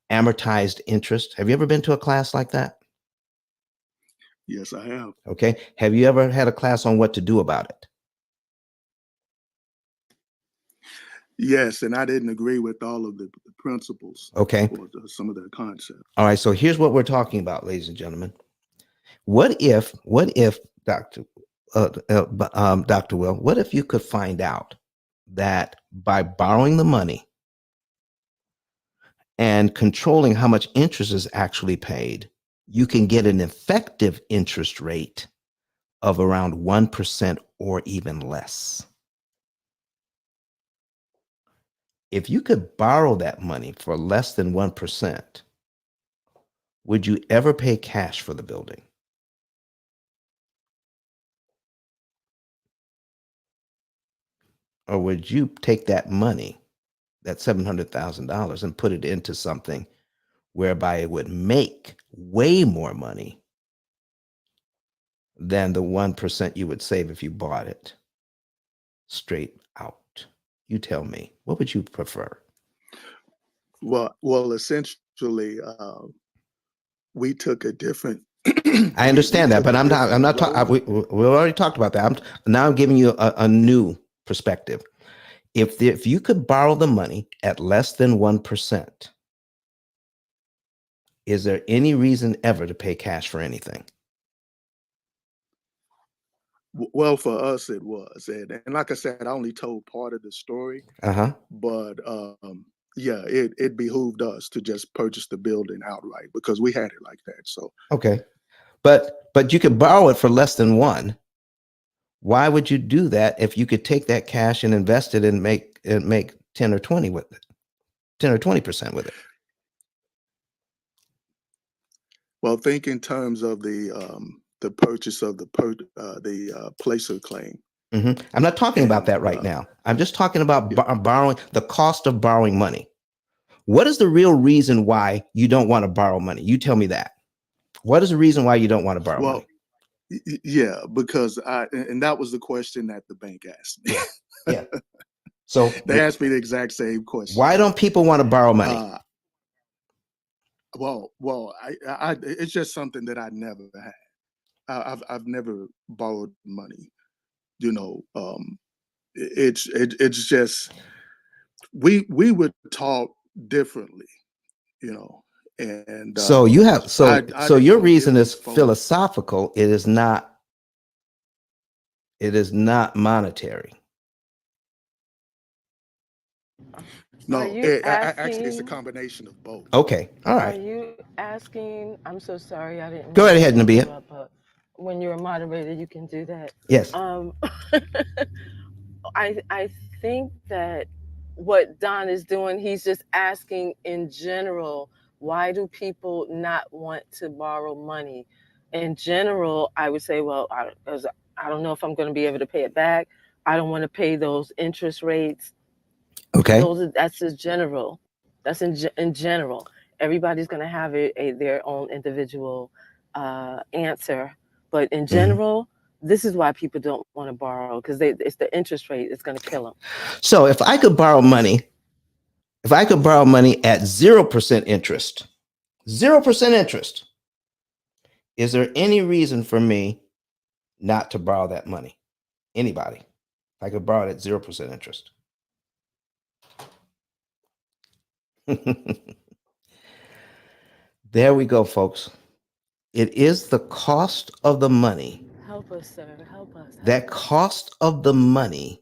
amortized interest? Have you ever been to a class like that? Yes, I have. Okay. Have you ever had a class on what to do about it? Yes, and I didn't agree with all of the principles. Okay. Or some of their concepts. All right. So here's what we're talking about, ladies and gentlemen. What if, Dr. Dr. Will, what if you could find out that by borrowing the money and controlling how much interest is actually paid, you can get an effective interest rate of around 1% or even less? If you could borrow that money for less than 1%, would you ever pay cash for the building? Or would you take that money, that $700,000, and put it into something whereby it would make way more money than the 1% you would save if you bought it straight out? You tell me, what would you prefer? Well, essentially, we took a different. I understand that, but I'm not talking. We already talked about that. Now I'm giving you a new perspective. If you could borrow the money at less than 1%, is there any reason ever to pay cash for anything? Well, for us, it was, and like I said, I only told part of the story. But yeah, it behooved us to just purchase the building outright because we had it like that. So okay, but you could borrow it for less than 1. Why would you do that if you could take that cash and invest it and make 10 or 20 with it, 10 or 20% with it? Well, think in terms of the purchase of the placer claim. I'm not talking about that right now. I'm just talking about borrowing, the cost of borrowing money. What is the real reason why you don't want to borrow money? You tell me that. What is the reason why you don't want to borrow money? Yeah, because and that was the question that the bank asked me. Yeah. So they asked me the exact same question. Why don't people want to borrow money? Well, I it's just something that I never had. I've never borrowed money. You know, it's just we were taught differently. You know, and so you have so your reason is philosophical. It is not monetary. No, actually, it's a combination of both. Okay, all right. Are you asking? I'm so sorry, I didn't. Go ahead, Nabia. But when you're a moderator, you can do that. Yes. I think that what Don is doing, he's just asking in general, why do people not want to borrow money? In general, I would say, well, I don't know if I'm going to be able to pay it back. I don't want to pay those interest rates. Okay. That's just general. That's in general. Everybody's going to have their own individual answer. But in general, this is why people don't want to borrow, because it's the interest rate. It's going to kill them. So if I could borrow money at 0% interest, 0% interest, Is there any reason for me not to borrow that money? Anybody? I could borrow it at 0% interest. There we go, folks. It is the cost of the money. Help us, sir. Help us. That cost of the money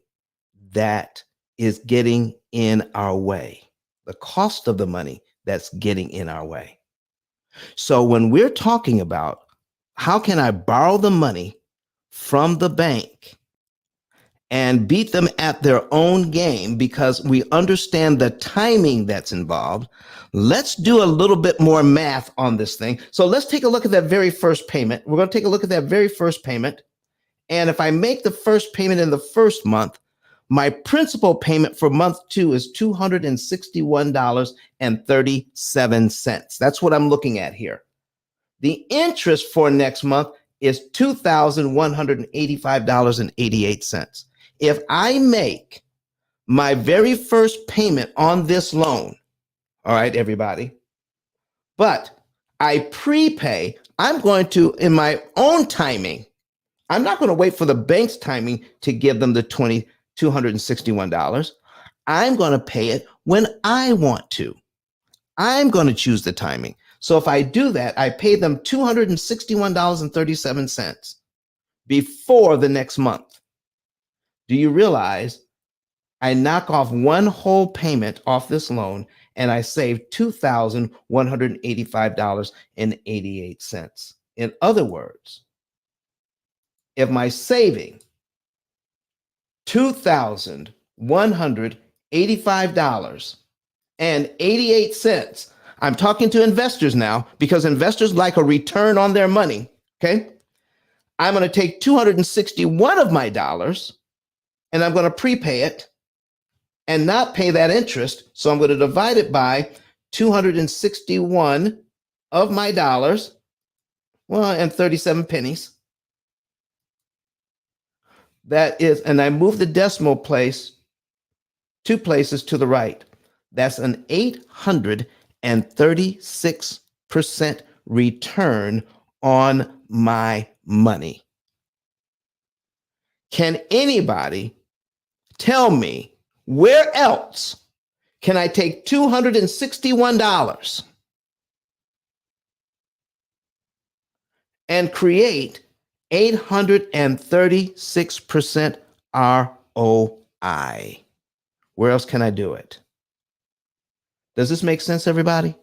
that is getting in our way. The cost of the money that's getting in our way. So when we're talking about how can I borrow the money from the bank and beat them at their own game because we understand the timing that's involved, let's do a little bit more math on this thing. So let's take a look at that very first payment. We're going to take a look at that very first payment. And if I make the first payment in the first month, my principal payment for month 2 is $261.37. That's what I'm looking at here. The interest for next month is $2,185.88. If I make my very first payment on this loan, all right, everybody, but I prepay, I'm going to, in my own timing, I'm not going to wait for the bank's timing to give them the $2,261. I'm going to pay it when I want to. I'm going to choose the timing. So if I do that, I pay them $261.37 before the next month. Do you realize I knock off one whole payment off this loan and I save $2,185.88? In other words, if my saving $2,185.88, I'm talking to investors now because investors like a return on their money. Okay. I'm going to take 261 of my dollars and I'm going to prepay it and not pay that interest. So I'm going to divide it by 261 of my dollars, well, and 37 pennies. That is, and I move the decimal place 2 places to the right. That's an 836% return on my money. Can anybody tell me where else can I take $261 and create 836% ROI? Where else can I do it? Does this make sense, everybody?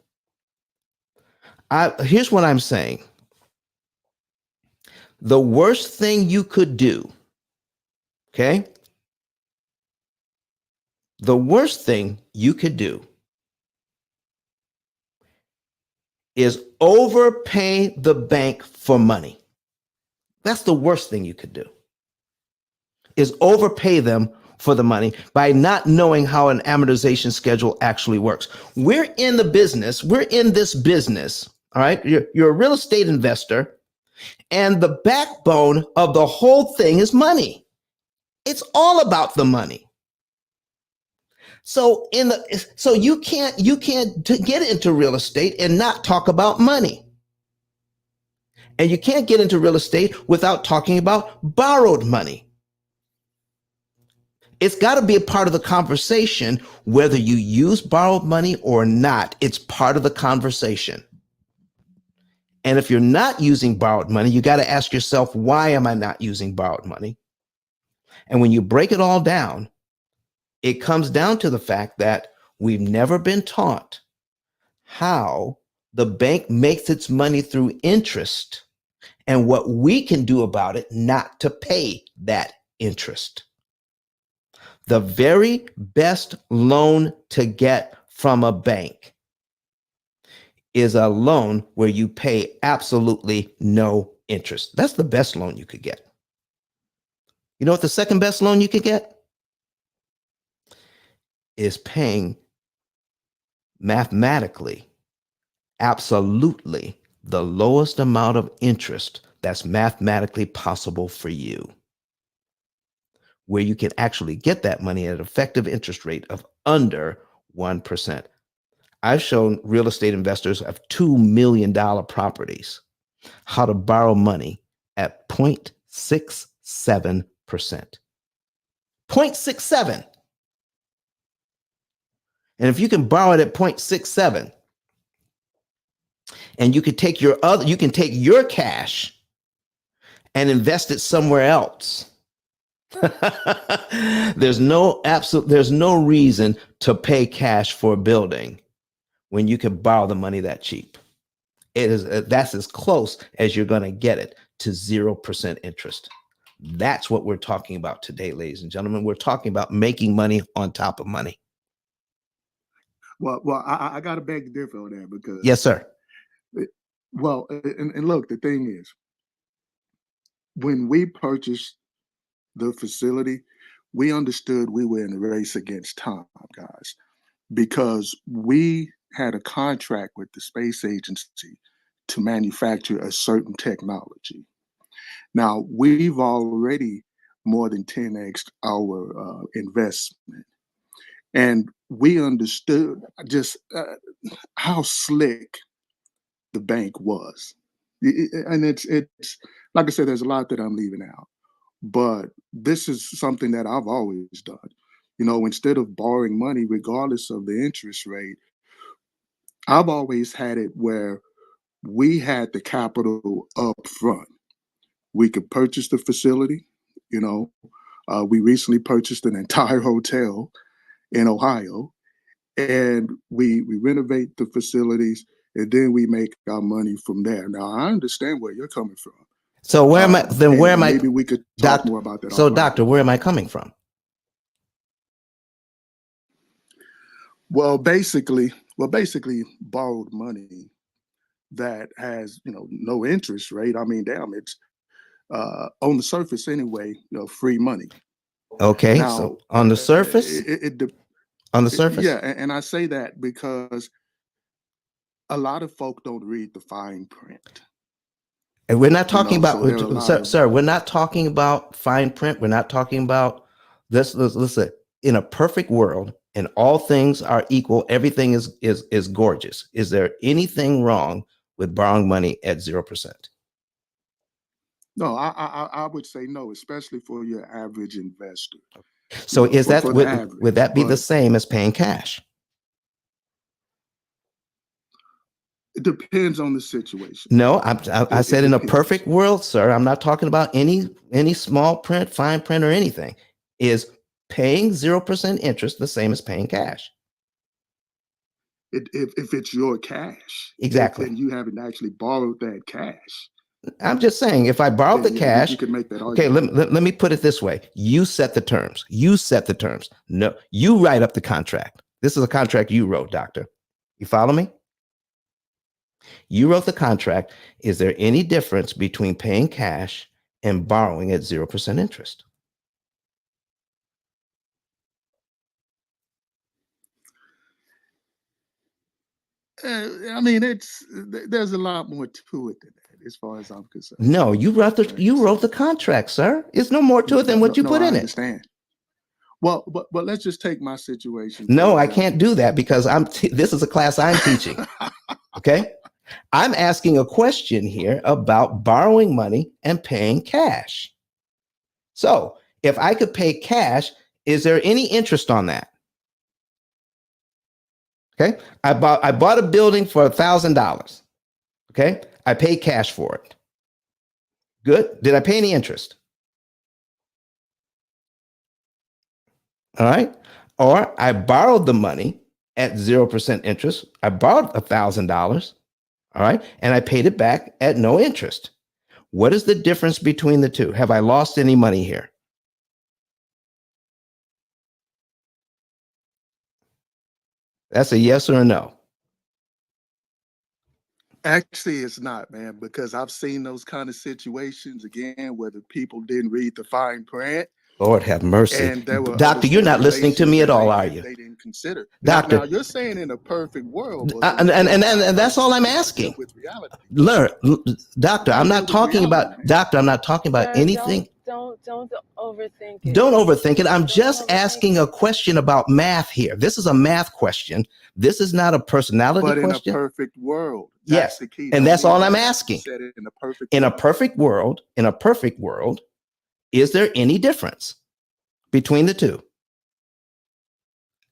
Here's what I'm saying. The worst thing you could do, okay? The worst thing you could do is overpay the bank for money. That's the worst thing you could do, is overpay them for the money by not knowing how an amortization schedule actually works. We're in this business, all right? You're a real estate investor, and the backbone of the whole thing is money. It's all about the money. So you can't get into real estate and not talk about money. And you can't get into real estate without talking about borrowed money. It's got to be a part of the conversation, whether you use borrowed money or not. It's part of the conversation. And if you're not using borrowed money, you got to ask yourself, why am I not using borrowed money? And when you break it all down, it comes down to the fact that we've never been taught how the bank makes its money through interest and what we can do about it not to pay that interest. The very best loan to get from a bank is a loan where you pay absolutely no interest. That's the best loan you could get. You know what the second best loan you could get is? Paying mathematically, absolutely the lowest amount of interest that's mathematically possible for you, where you can actually get that money at an effective interest rate of under 1%. I've shown real estate investors of $2 million properties how to borrow money at 0.67%. 0.67. And if you can borrow it at 0.67, and you can take your cash and invest it somewhere else. There's no reason to pay cash for a building when you can borrow the money that cheap. That's as close as you're going to get it to 0% interest. That's what we're talking about today, ladies and gentlemen. We're talking about making money on top of money. Well, I got to beg to differ on that because yes, sir. Well, and look, the thing is, when we purchased the facility, we understood we were in a race against time, guys, because we had a contract with the space agency to manufacture a certain technology. Now, we've already more than 10x'd our investment. And we understood just how slick the bank was. And it's like I said, there's a lot that I'm leaving out. But this is something that I've always done. You know, instead of borrowing money, regardless of the interest rate, I've always had it where we had the capital up front. We could purchase the facility. You know, we recently purchased an entire hotel in Ohio, and we renovate the facilities, and then we make our money from there. Now, I understand where you're coming from. So where am I? Then where am I? Maybe we could talk more about that. So, doctor, where am I coming from? Well, basically, borrowed money that has, you know, no interest rate. I mean, damn, it's on the surface anyway, you know, free money. Okay, now, so on the surface, on the surface, yeah, and I say that because a lot of folk don't read the fine print. And we're not talking about, so sir, we're not talking about fine print. We're not talking about this. Listen, in a perfect world, and all things are equal, everything is gorgeous. Is there anything wrong with borrowing money at 0%? No, I would say no, especially for your average investor. So is that would that be the same as paying cash? It depends on the situation. No, I said in a perfect world, sir. I'm not talking about any small print, fine print, or anything. Is paying 0% interest the same as paying cash? If it's your cash, exactly, then you haven't actually borrowed that cash. I'm just saying, if I borrowed the cash, you could make that argument. Okay, let me put it this way. You set the terms. You set the terms. No, you write up the contract. This is a contract you wrote, doctor. You follow me? You wrote the contract. Is there any difference between paying cash and borrowing at 0% interest? I mean, there's a lot more to it than that, as far as I'm concerned. No, you wrote the contract, sir. It's no more to it than what you put in it. I understand. Well, but let's just take my situation. No, I can't do that because this is a class I'm teaching. Okay, I'm asking a question here about borrowing money and paying cash. So, if I could pay cash, is there any interest on that? Okay, I bought a building for $1,000. Okay, I paid cash for it. Good. Did I pay any interest? All right. Or I borrowed the money at 0% interest. I borrowed $1,000. All right, and I paid it back at no interest. What is the difference between the two? Have I lost any money here? That's a yes or a no. Actually, it's not, man, because I've seen those kind of situations again where the people didn't read the fine print. Lord have mercy. And there were Doctor, you're not listening to me at all, are you? They didn't consider. Doctor, now you're saying in a perfect world. And that's all I'm asking. With reality. Learn, doctor, I'm not talking about, doctor, I'm not talking about anything. Don't Don't overthink it. Don't overthink it. I'm Don't just overthink asking it. a question about math here. This is a math question. This is not a personality But in a question. perfect world, Yes. that's the key. And Don't that's leave all that I'm out. You asking. said it in a perfect In a world. perfect world, is there any difference between the two?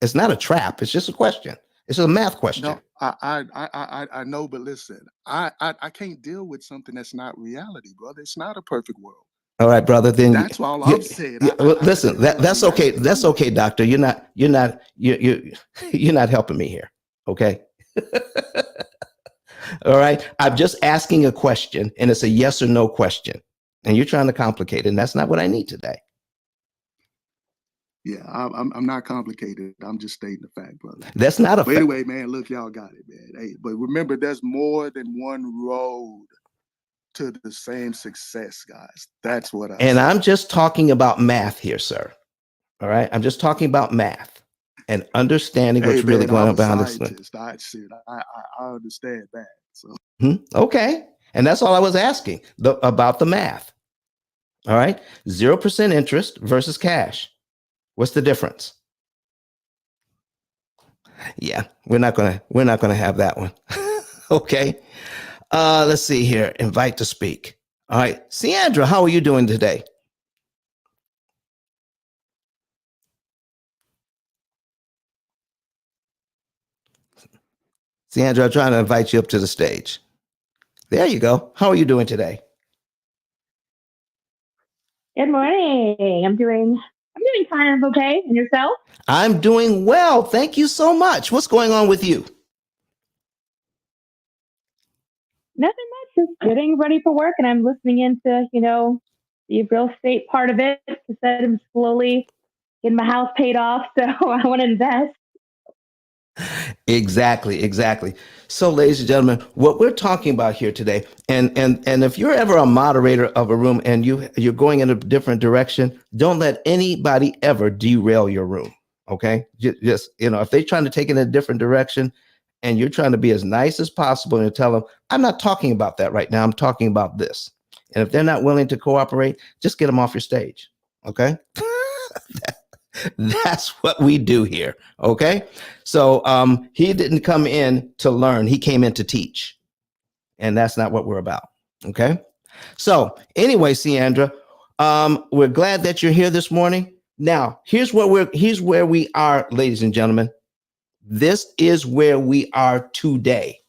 It's not a trap. It's just a question. It's a math question. No, I know, but listen, I can't deal with something that's not reality, brother. It's not a perfect world. All right, brother. Then That's all I'm saying. listen. That's okay. That's okay, doctor. You're not helping me here. Okay. All right. I'm just asking a question, and it's a yes or no question, and you're trying to complicate it, and that's not what I need today. Yeah, I'm not complicated. I'm just stating the fact, brother. That's not a But anyway, man, look, y'all got it, man. Hey, but remember, there's more than one road to the same success, guys. That's what And say. I'm just talking about math here, sir. All right. I'm just talking about math and understanding Hey, what's really man, going I'm on a behind this. scientist. I understand that. So Okay. And that's all I was asking about the math. All right. 0% interest versus cash. What's the difference? Yeah, we're not gonna have that one. Okay. Let's see here. Invite to speak. All right. Sandra, how are you doing today? Sandra, I'm trying to invite you up to the stage. There you go. How are you doing today? Good morning. I'm doing kind of okay. And yourself? I'm doing well. Thank you so much. What's going on with you? Nothing much. Just getting ready for work, and I'm listening into the real estate part of it. Because I'm slowly getting my house paid off, so I want to invest. Exactly. So, ladies and gentlemen, what we're talking about here today, and if you're ever a moderator of a room and you're going in a different direction, don't let anybody ever derail your room. Okay, just if they're trying to take it in a different direction, and you're trying to be as nice as possible and tell them, I'm not talking about that right now. I'm talking about this. And if they're not willing to cooperate, just get them off your stage. Okay. That's what we do here. Okay. So he didn't come in to learn, he came in to teach. And that's not what we're about. Okay. So anyway, Sandra, we're glad that you're here this morning. Now, here's where we are, ladies and gentlemen. This is where we are today.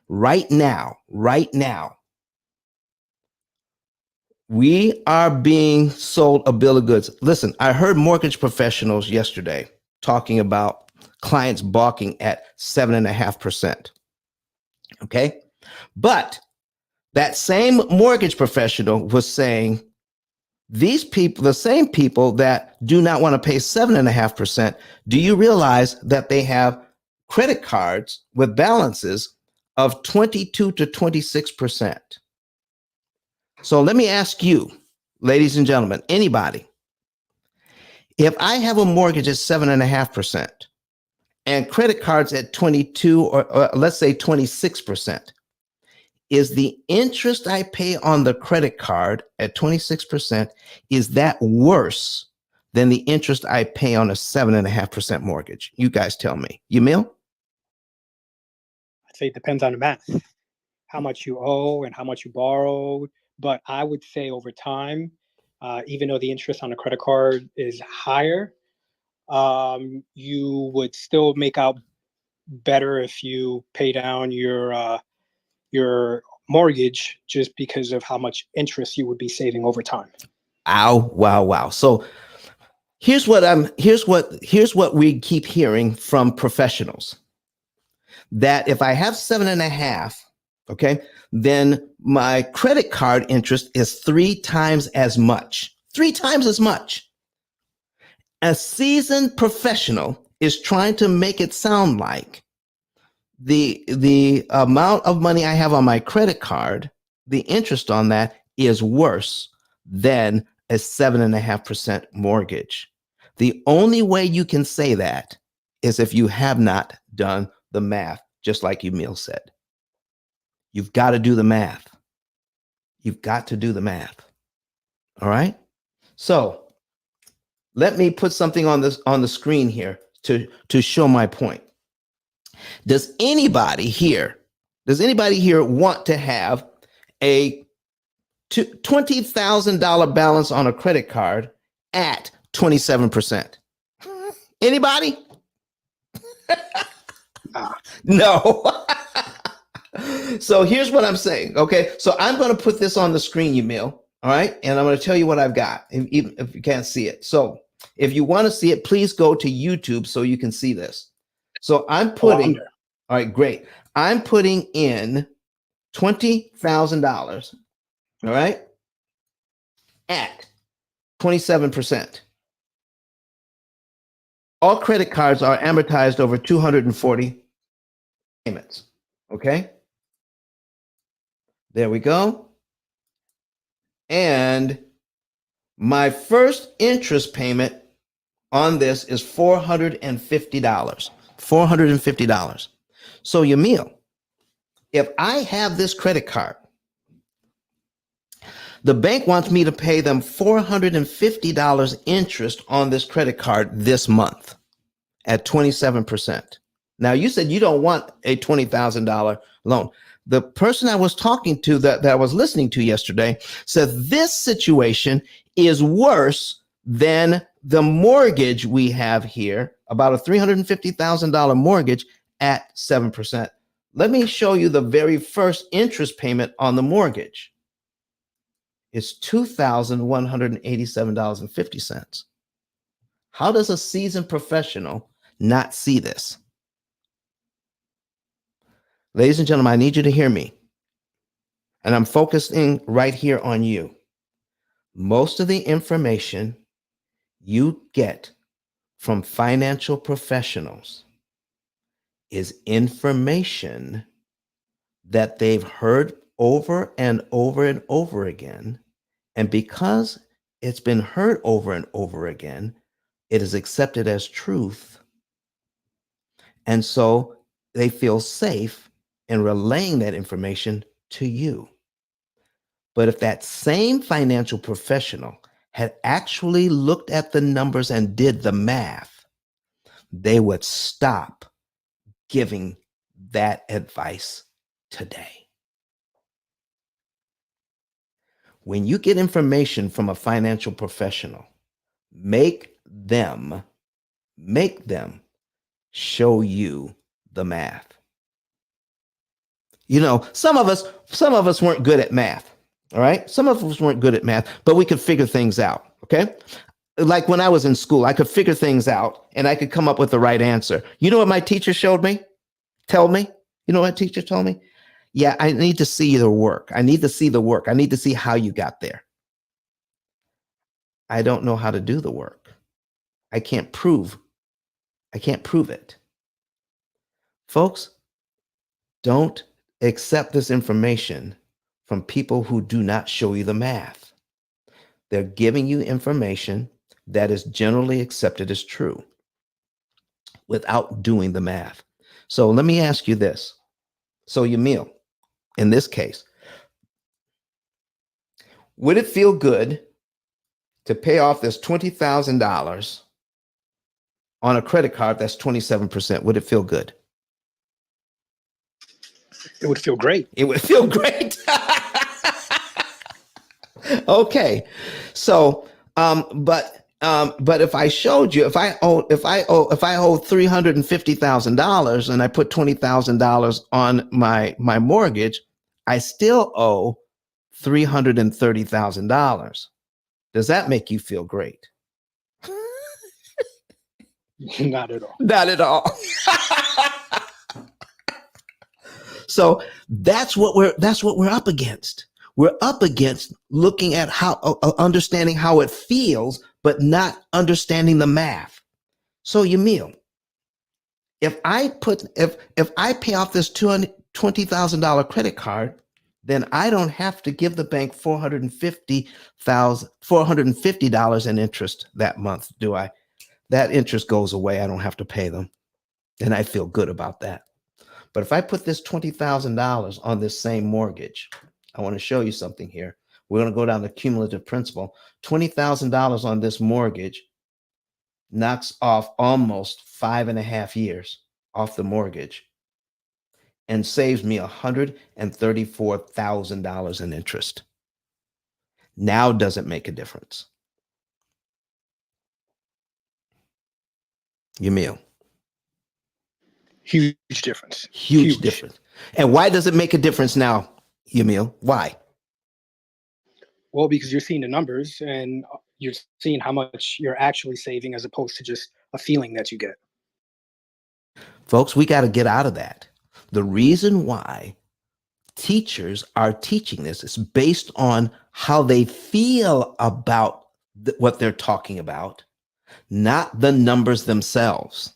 Right now. We are being sold a bill of goods. Listen, I heard mortgage professionals yesterday talking about clients balking at 7.5%. Okay. But that same mortgage professional was saying these people, the same people that do not want to pay 7.5%, do you realize that they have credit cards with balances of 22 to 26%? So let me ask you, ladies and gentlemen, anybody, if I have a mortgage at 7.5% and credit cards at 22 or let's say 26%, is the interest I pay on the credit card at 26%, is that worse than the interest I pay on a 7.5% mortgage? You guys tell me. Yamil? I'd say it depends on the math, how much you owe and how much you borrowed. But I would say over time, even though the interest on a credit card is higher, you would still make out better if you pay down your mortgage, just because of how much interest you would be saving over time. Ow, wow. So here's what we keep hearing from professionals, that if I have 7.5, okay, then my credit card interest is 3 times as much. 3 times as much. A seasoned professional is trying to make it sound like the amount of money I have on my credit card, the interest on that is worse than a 7.5% mortgage. The only way you can say that is if you have not done the math, just like Emil said. You've got to do the math. You've got to do the math. All right. So let me put something on the screen here to show my point. Does anybody here want to have a $20,000 balance on a credit card at 27%? Anybody? No. So here's what I'm saying. Okay. So I'm going to put this on the screen, Emil. All right. And I'm going to tell you what I've got, even if you can't see it. So if you want to see it, please go to YouTube so you can see this. So I'm putting, all right, great. I'm putting in $20,000. All right. At 27%. All credit cards are amortized over 240 payments. Okay. There we go. And my first interest payment on this is $450. $450. So Yamil, if I have this credit card, the bank wants me to pay them $450 interest on this credit card this month at 27%. Now, you said you don't want a $20,000 loan. The person I was talking to that I was listening to yesterday said this situation is worse than the mortgage we have here, about a $350,000 mortgage at 7%. Let me show you the very first interest payment on the mortgage. It's $2,187.50. How does a seasoned professional not see this? Ladies and gentlemen, I need you to hear me. And I'm focusing right here on you. Most of the information you get from financial professionals is information that they've heard over and over and over again. And because it's been heard over and over again, it is accepted as truth. And so they feel safe in relaying that information to you. But if that same financial professional had actually looked at the numbers and did the math, they would stop giving that advice today. When you get information from a financial professional, make them show you the math. You know, some of us weren't good at math. All right. Some of us weren't good at math, but we could figure things out. Okay. Like when I was in school, I could figure things out and I could come up with the right answer. You know what my teacher showed me? Tell me. You know what teacher told me? Yeah, I need to see the work. I need to see the work. I need to see how you got there. I don't know how to do the work. I can't prove it. Folks, don't accept this information from people who do not show you the math. They're giving you information that is generally accepted as true without doing the math. So let me ask you this. So Yamil, in this case, would it feel good to pay off this $20,000 on a credit card that's 27%? Would it feel good? It would feel great. It would feel great. Okay. So, but if I showed you, if I owe $350,000 and I put $20,000 on my mortgage, I still owe $330,000. Does that make you feel great? Not at all. Not at all. So that's what we're up against. We're up against looking at how understanding how it feels, but not understanding the math. So Yamil, if I pay off this $20,000 credit card, then I don't have to give the bank $450 in interest that month, do I? That interest goes away. I don't have to pay them. And I feel good about that. But if I put this $20,000 on this same mortgage, I want to show you something here. We're going to go down to cumulative principal. $20,000 on this mortgage knocks off almost 5.5 years off the mortgage and saves me $134,000 in interest. Now does it make a difference? Yamil. Huge difference. Huge difference. And why does it make a difference now, Yamil? Why? Well, because you're seeing the numbers and you're seeing how much you're actually saving as opposed to just a feeling that you get. Folks, we got to get out of that. The reason why teachers are teaching this is based on how they feel about what they're talking about, not the numbers themselves.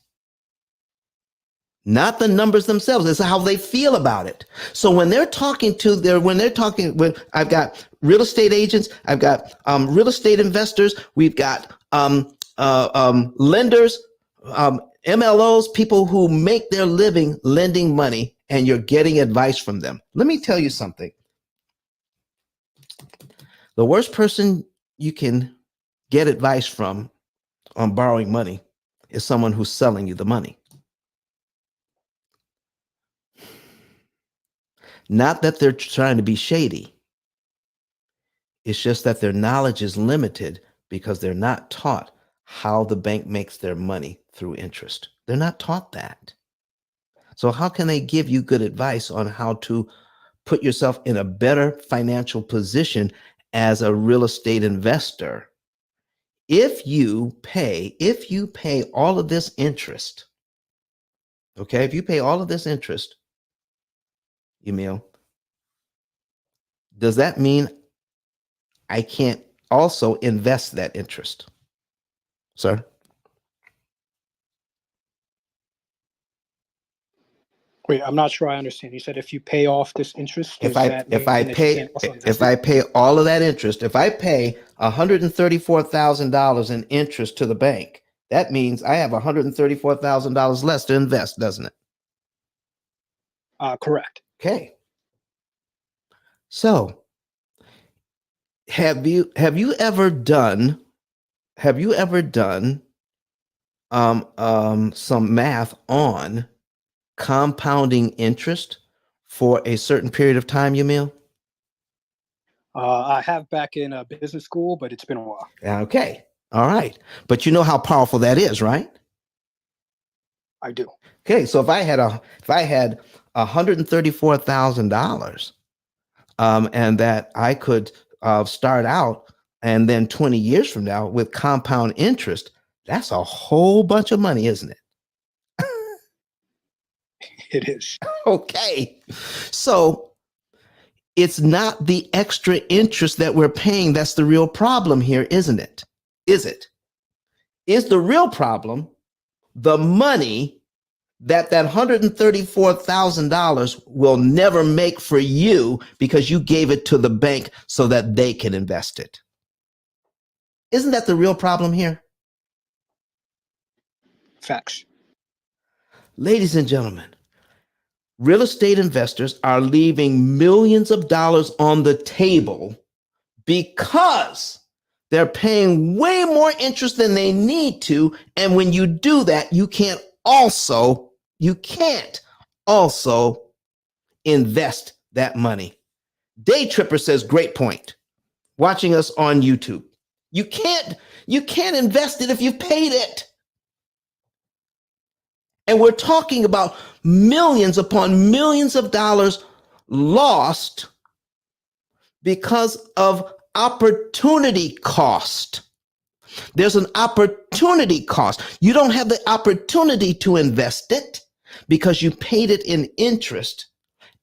Not the numbers themselves. It's how they feel about it. So when they're talking when I've got real estate agents, I've got real estate investors, we've got lenders, MLOs, people who make their living lending money, and you're getting advice from them. Let me tell you something. The worst person you can get advice from on borrowing money is someone who's selling you the money. Not that they're trying to be shady. It's just that their knowledge is limited because they're not taught how the bank makes their money through interest. They're not taught that. So how can they give you good advice on how to put yourself in a better financial position as a real estate investor? If you pay all of this interest, okay, if you pay all of this interest, Emil, does that mean I can't also invest that interest, sir? Wait, I'm not sure I understand. You said if you pay off this interest, If I pay all of that interest, if I pay $134,000 in interest to the bank, that means I have $134,000 less to invest, doesn't it? Correct. Okay. So, have you ever done some math on compounding interest for a certain period of time, Yamil? I have back in business school, but it's been a while. Okay. All right. But you know how powerful that is, right? I do. Okay. So if I had $134,000, and that I could start out, and then 20 years from now with compound interest, that's a whole bunch of money, isn't it? It is. Okay. So it's not the extra interest that we're paying that's the real problem here, isn't it? Is it? Is the real problem the money that $134,000 will never make for you because you gave it to the bank so that they can invest it? Isn't that the real problem here? Facts. Ladies and gentlemen, real estate investors are leaving millions of dollars on the table because they're paying way more interest than they need to. And when you do that, you can't also invest that money. Day Tripper says, great point. Watching us on YouTube. You can't invest it if you've paid it. And we're talking about millions upon millions of dollars lost because of opportunity cost. There's an opportunity cost. You don't have the opportunity to invest it because you paid it in interest,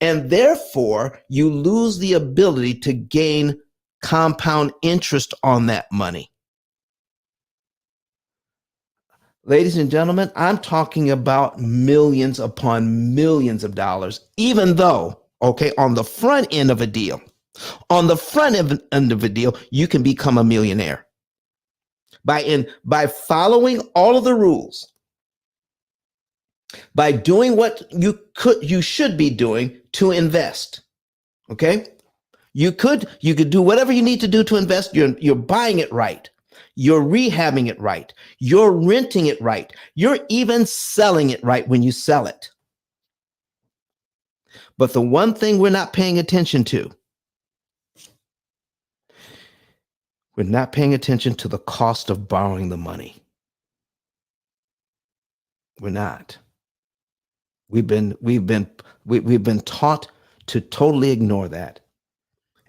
and therefore you lose the ability to gain compound interest on that money. Ladies and gentlemen, I'm talking about millions upon millions of dollars, even though, okay, on the front end of a deal, you can become a millionaire by following all of the rules, by doing what you should be doing to invest. Okay? You could do whatever you need to do to invest. You're buying it right. You're rehabbing it right. You're renting it right. You're even selling it right when you sell it. But the one thing we're not paying attention to, we're not paying attention to the cost of borrowing the money. We're not. We've been taught to totally ignore that.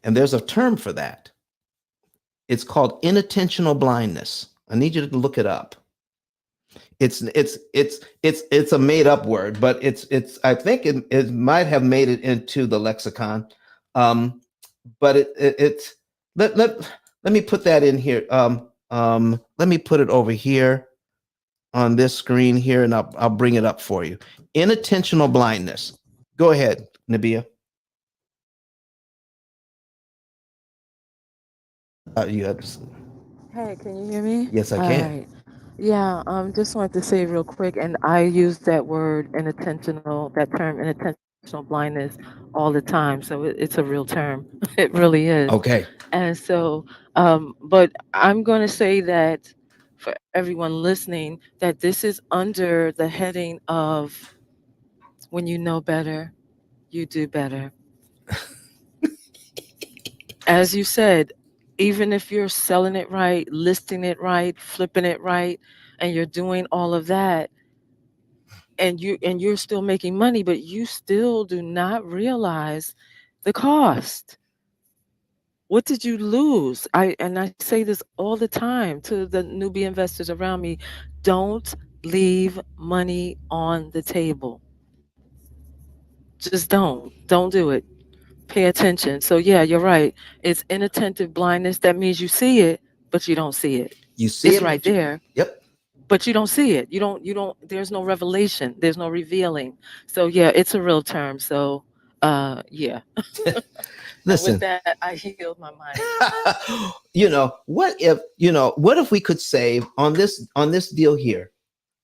And there's a term for that. It's called inattentional blindness. I need you to look it up. It's a made up word, but it's I think it might have made it into the lexicon. But it's let me put that in here. Let me put it over here on this screen here, and I'll bring it up for you. Inattentional blindness. Go ahead, Nabia. You have, Hey, can you hear me? yes, I All can. right. Yeah, just wanted to say real quick, and I use that term inattentional blindness all the time. So it's a real term. It really is. Okay. And so, but I'm going to say that for everyone listening, that this is under the heading of when you know better, you do better. As you said, even if you're selling it right, listing it right, flipping it right, and you're doing all of that, and you're still making money, but you still do not realize the cost. What did you lose? I say this all the time to the newbie investors around me. Don't leave money on the table. Just don't do it. Pay attention. So yeah, you're right. It's inattentive blindness. That means you see it, but you don't see it. You see It's it, right there, yep. but you don't see it. You don't there's no revelation. There's no revealing. So yeah, it's a real term. So yeah. And with Listen, that, I yield my mind. what if we could save on this deal here?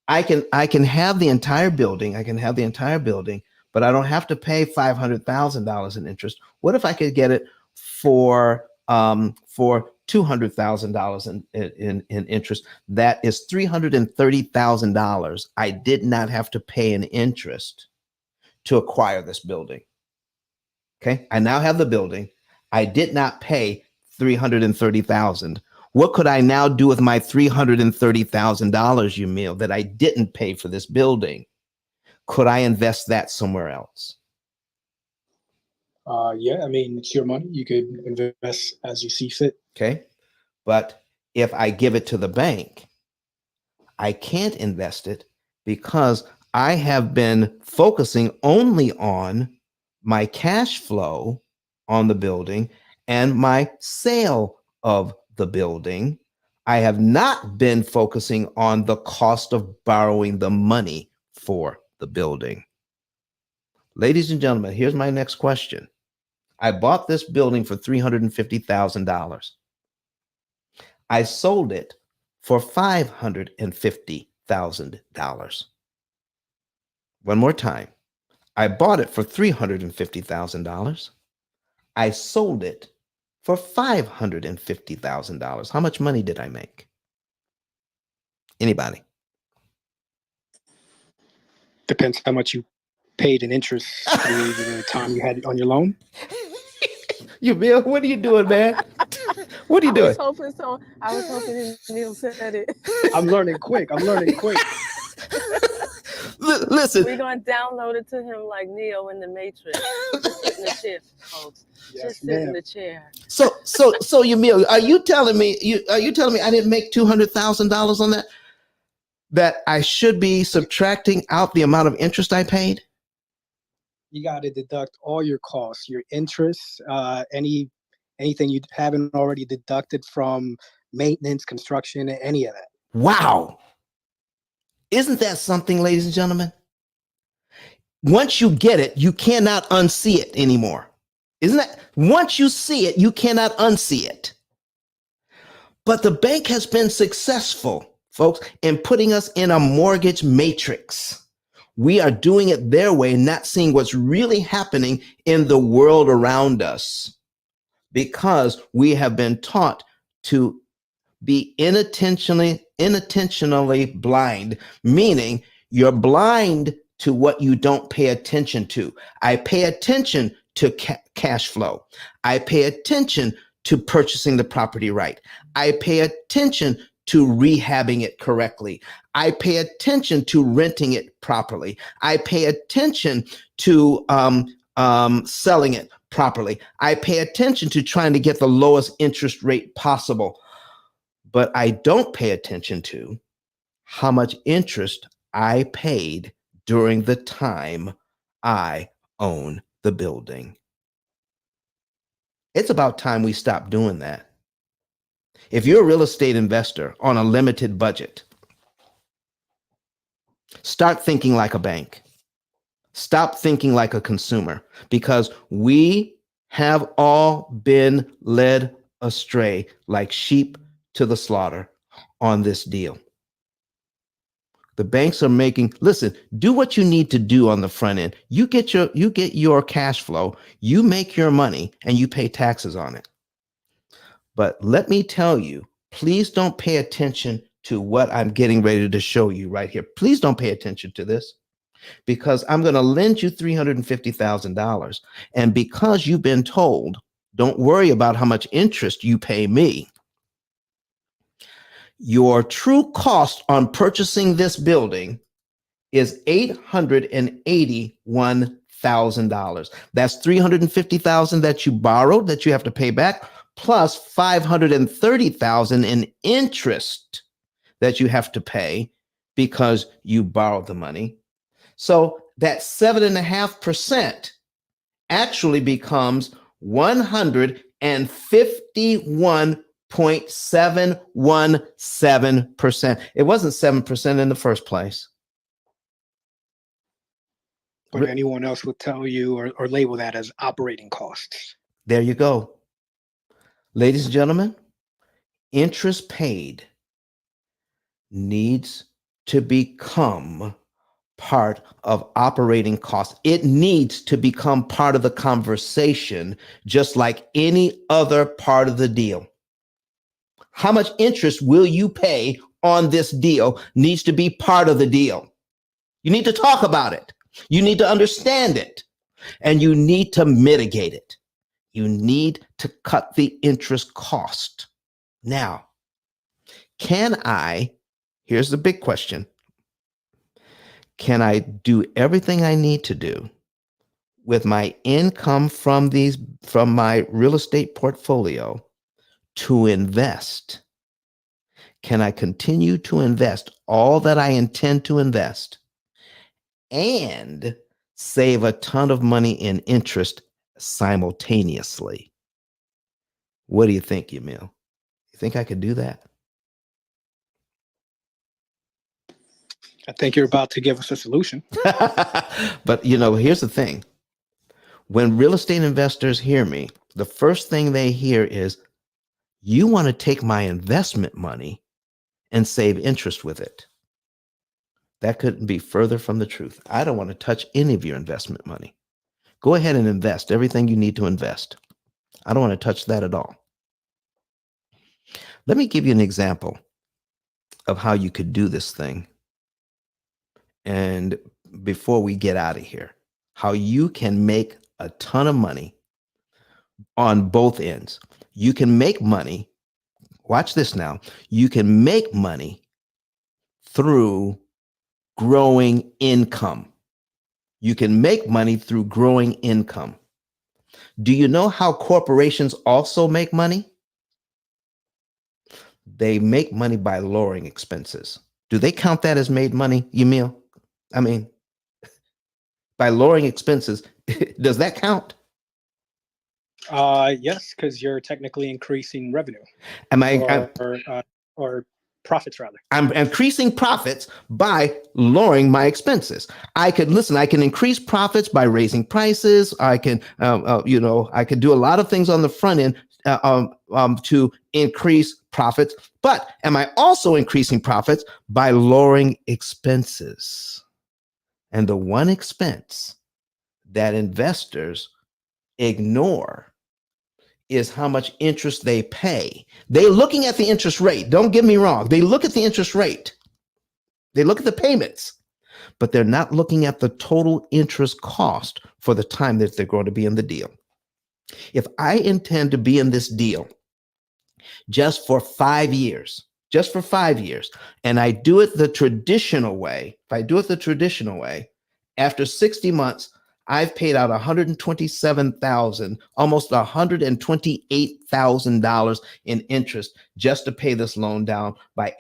I can have the entire building. But I don't have to pay $500,000 in interest. What if I could get it for $200,000 in interest? That is $330,000. I did not have to pay an interest to acquire this building. Okay, I now have the building. I did not pay $330,000. What could I now do with my $330,000, Emil, that I didn't pay for this building? Could I invest that somewhere else? Yeah, I mean, it's your money. You could invest as you see fit. Okay, but if I give it to the bank, I can't invest it because I have been focusing only on my cash flow on the building and my sale of the building. I have not been focusing on the cost of borrowing the money for the building. Ladies and gentlemen, here's my next question. I bought this building for $350,000. I sold it for $550,000. One more time. I bought it for $350,000. I sold it for $550,000. How much money did I make? Anybody? Depends how much you paid in interest through the time you had it on your loan. You, Bill, what are you doing, man? What are you doing? I was hoping Neil said it. I'm learning quick. Listen. We're going to download it to him like Neo in the Matrix. Just sit in the chair, folks. Yes, just sit in the chair. So, Emil, are you telling me I didn't make $200,000 on that? That I should be subtracting out the amount of interest I paid? You got to deduct all your costs, your interest, anything you haven't already deducted from maintenance, construction, any of that. Wow. Isn't that something, ladies and gentlemen? Once you get it, you cannot unsee it anymore. Isn't that? Once you see it, you cannot unsee it. But the bank has been successful, folks, in putting us in a mortgage matrix. We are doing it their way, not seeing what's really happening in the world around us. because we have been taught to be inattentionally blind, meaning you're blind to what you don't pay attention to. I pay attention to cash flow. I pay attention to purchasing the property right. I pay attention to rehabbing it correctly. I pay attention to renting it properly. I pay attention to selling it properly. I pay attention to trying to get the lowest interest rate possible. But I don't pay attention to how much interest I paid during the time I own the building. It's about time we stop doing that. If you're a real estate investor on a limited budget, start thinking like a bank. Stop thinking like a consumer, because we have all been led astray like sheep to the slaughter on this deal. The banks are listen, do what you need to do on the front end. You get your cash flow, you make your money, and you pay taxes on it. But let me tell you, please don't pay attention to what I'm getting ready to show you right here. Please don't pay attention to this, because I'm going to lend you $350,000. And because you've been told, don't worry about how much interest you pay me, your true cost on purchasing this building is $881,000. That's $350,000 that you borrowed that you have to pay back, plus $530,000 in interest that you have to pay because you borrowed the money. So that 7.5% actually becomes 151.717%. It wasn't 7% in the first place. But anyone else would tell you or label that as operating costs. There you go. Ladies and gentlemen, interest paid needs to become part of operating costs. It needs to become part of the conversation, just like any other part of the deal. How much interest will you pay on this deal needs to be part of the deal. You need to talk about it. You need to understand it, and you need to mitigate it. You need to cut the interest cost. Now, here's the big question. Can I do everything I need to do with my income from my real estate portfolio to invest? Can I continue to invest all that I intend to invest and save a ton of money in interest simultaneously? What do you think, Emil? You think I could do that? I think you're about to give us a solution. But here's the thing. When real estate investors hear me, the first thing they hear is, you want to take my investment money and save interest with it. That couldn't be further from the truth. I don't want to touch any of your investment money. Go ahead and invest everything you need to invest. I don't want to touch that at all. Let me give you an example of how you could do this thing. And before we get out of here, how you can make a ton of money on both ends. You can make money. Watch this now. You can make money through growing income. You can make money through growing income. Do you know how corporations also make money? They make money by lowering expenses. Do they count that as made money, Emil? I mean, by lowering expenses, does that count? Yes, because you're technically increasing revenue. Or profits, rather. I'm increasing profits by lowering my expenses. I can increase profits by raising prices. I can, I could do a lot of things on the front end to increase profits. But am I also increasing profits by lowering expenses? And the one expense that investors ignore is how much interest they pay. They're looking at the interest rate. Don't get me wrong. They look at the interest rate. They look at the payments, but they're not looking at the total interest cost for the time that they're going to be in the deal. If I intend to be in this deal just for 5 years, and I do it the traditional way, after 60 months, I've paid out $127,000, almost $128,000 in interest just to pay this loan down by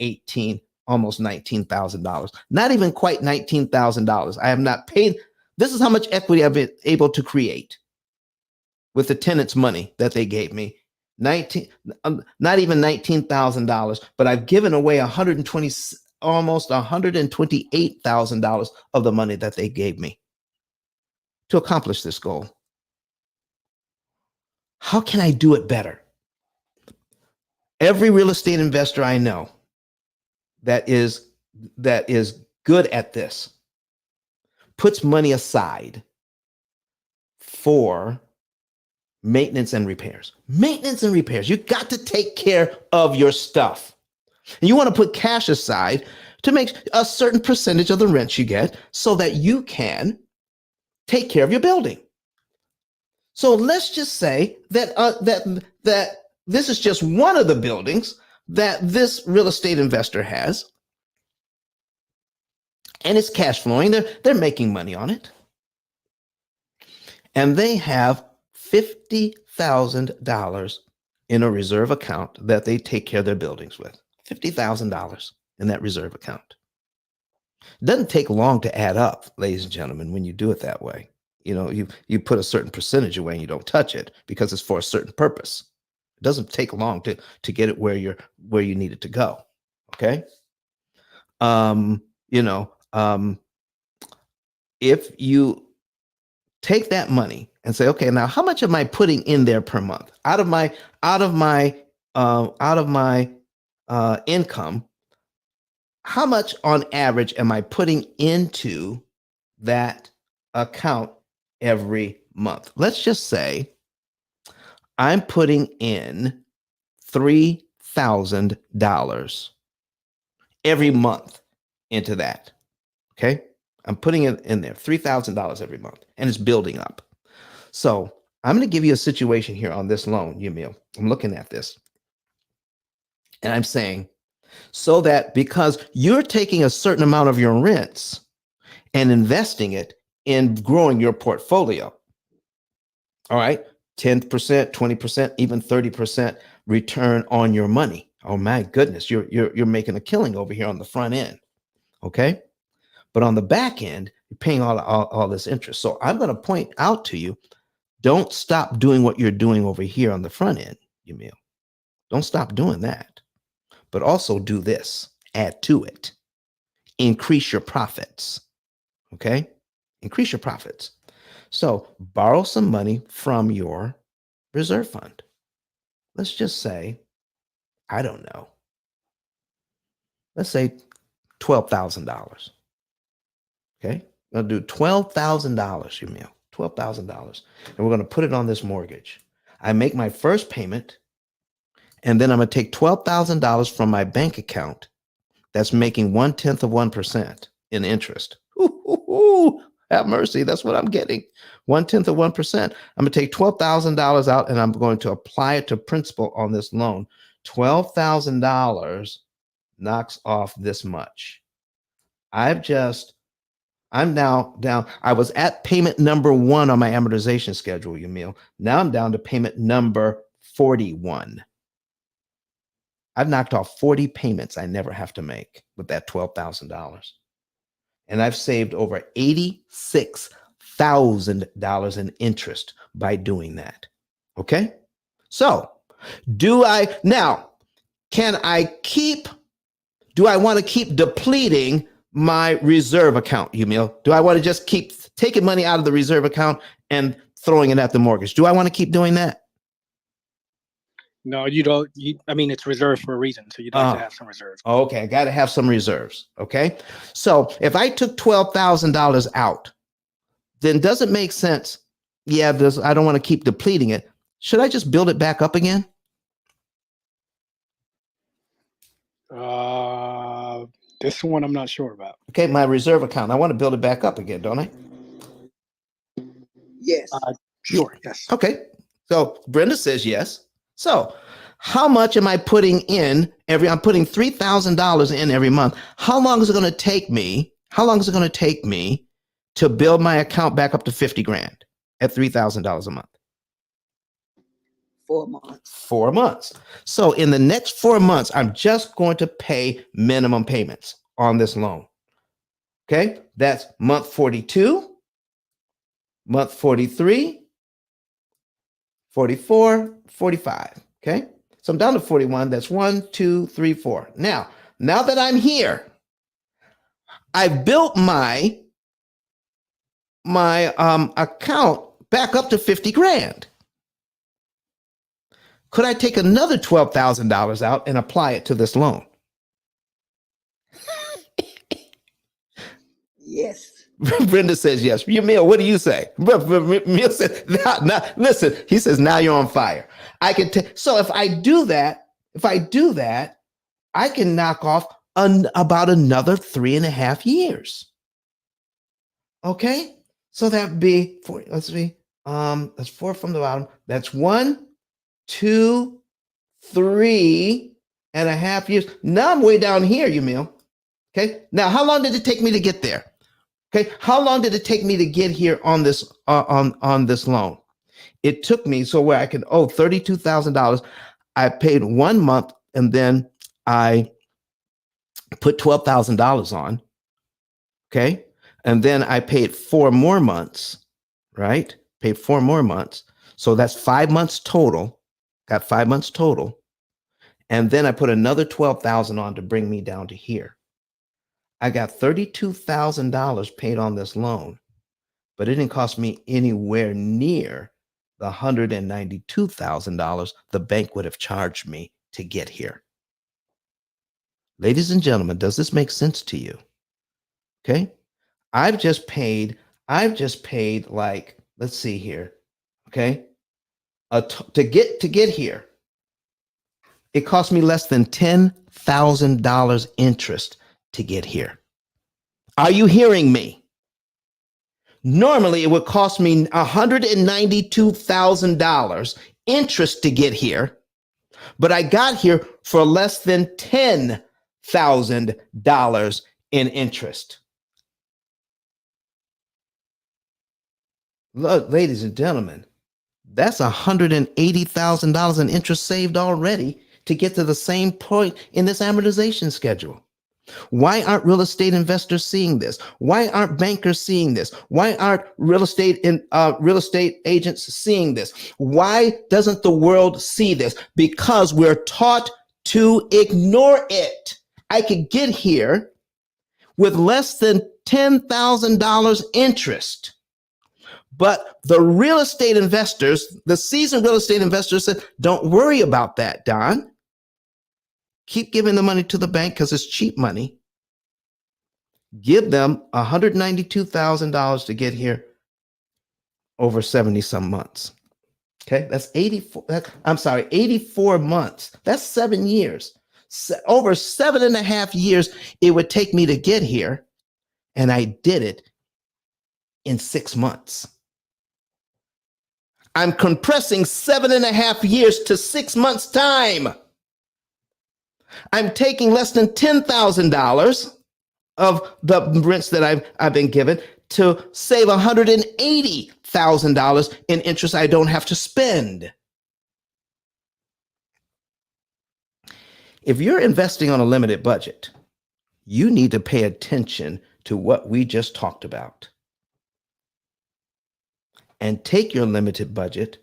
almost $19,000. Not even quite $19,000. I have not paid. This is how much equity I've been able to create with the tenants' money that they gave me. Not even $19,000, but I've given away almost $128,000 of the money that they gave me to accomplish this goal. How can I do it better? Every real estate investor I know that is good at this puts money aside for maintenance and repairs. You got to take care of your stuff. And you want to put cash aside to make a certain percentage of the rent you get so that you can take care of your building. So let's just say that that this is just one of the buildings that this real estate investor has, and it's cash flowing. They're making money on it, and they have $50,000 in a reserve account that they take care of their buildings with. $50,000 in that reserve account. It doesn't take long to add up, ladies and gentlemen, when you do it that way. You know, you put a certain percentage away and you don't touch it because it's for a certain purpose. It doesn't take long to get it where you need it to go. Okay. If you take that money and say, okay, now how much am I putting in there per month out of my income? How much on average am I putting into that account every month? Let's just say I'm putting in $3,000 every month into that. Okay. I'm putting it in there, $3,000 every month, and it's building up. So I'm going to give you a situation here on this loan, Yamil. I'm looking at this and I'm saying, so that because you're taking a certain amount of your rents and investing it in growing your portfolio, all right, 10%, 20%, even 30% return on your money. Oh my goodness, you're making a killing over here on the front end, okay? But on the back end, you're paying all this interest. So I'm going to point out to you, don't stop doing what you're doing over here on the front end, Yamil. Don't stop doing that. But also do this, add to it. Increase your profits, okay? Increase your profits. So borrow some money from your reserve fund. Let's just say, I don't know. Let's say $12,000. Okay, I'm gonna do $12,000, you mail $12,000, and we're gonna put it on this mortgage. I make my first payment, and then I'm gonna take $12,000 from my bank account that's making 0.1% in interest. Ooh, have mercy, that's what I'm getting. 0.1%. I'm gonna take $12,000 out and I'm going to apply it to principal on this loan. $12,000 knocks off this much. I'm now down. I was at payment number 1 on my amortization schedule, Yamil. Now I'm down to payment number 41. I've knocked off 40 payments I never have to make with that $12,000. And I've saved over $86,000 in interest by doing that. Okay? So, do I want to keep depleting my reserve account, Yamil? Do I want to just keep taking money out of the reserve account and throwing it at the mortgage? Do I want to keep doing that? No, you don't. It's reserved for a reason, so you'd like to have some reserves. Okay, I got to have some reserves. Okay, so if I took $12,000 out, then does it make sense? Yeah, I don't want to keep depleting it. Should I just build it back up again? This one I'm not sure about. Okay, my reserve account. I want to build it back up again, don't I? Yes. Sure. Yes. Okay. So Brenda says yes. So how much am I putting in I'm putting $3,000 in every month. How long is it going to take me? How long is it going to take me to build my account back up to 50 grand at $3,000 a month? 4 months. 4 months. So in the next 4 months, I'm just going to pay minimum payments on this loan. Okay. That's month 42, month 43, 44, 45. Okay. So I'm down to 41. That's 1, 2, 3, 4. Now that I'm here, I've built my account back up to 50 grand. Could I take another $12,000 out and apply it to this loan? Yes. Brenda says yes. Yamil, what do you say? Yamil says, listen, he says, now you're on fire. I can take, so if I do that, I can knock off about another 3.5 years. Okay. So that'd be four. Let's see. That's 4 from the bottom. That's 1, 2, 3.5 years. Now I'm way down here, Yamil. Okay. Now, how long did it take me to get there? Okay. How long did it take me to get here on this on this loan? It took me so where I can owe $32,000. I paid 1 month and then I put $12,000 on. Okay. And then I paid 4 more months, right? Paid 4 more months. So that's 5 months total. Got 5 months total. And then I put another 12,000 on to bring me down to here. I got $32,000 paid on this loan, but it didn't cost me anywhere near the $192,000 the bank would have charged me to get here. Ladies and gentlemen, does this make sense to you? Okay. I've just paid like, let's see here. Okay. To get here, it cost me less than $10,000 interest to get here. Are you hearing me? Normally, it would cost me $192,000 interest to get here, but I got here for less than $10,000 in interest. Look, ladies and gentlemen, that's $180,000 in interest saved already to get to the same point in this amortization schedule. Why aren't real estate investors seeing this? Why aren't bankers seeing this? Why aren't real estate agents seeing this? Why doesn't the world see this? Because we're taught to ignore it. I could get here with less than $10,000 interest. But the real estate investors, the seasoned real estate investors said, don't worry about that, Don. Keep giving the money to the bank because it's cheap money. Give them $192,000 to get here over 70 some months. Okay, that's 84 months. That's 7 years. Over 7.5 years it would take me to get here. And I did it in 6 months. I'm compressing 7.5 years to 6 months' time. I'm taking less than $10,000 of the rents that I've been given to save $180,000 in interest I don't have to spend. If you're investing on a limited budget, you need to pay attention to what we just talked about. And take your limited budget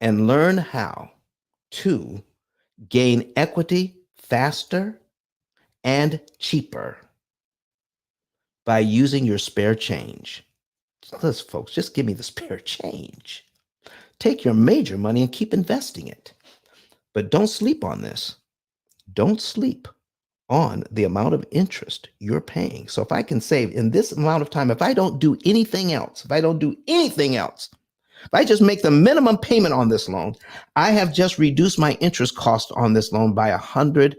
and learn how to gain equity faster and cheaper by using your spare change. Listen, folks, just give me the spare change. Take your major money and keep investing it. But don't sleep on this. Don't sleep on the amount of interest you're paying. So if I can save in this amount of time, if I don't do anything else, If I just make the minimum payment on this loan, I have just reduced my interest cost on this loan by $180,000.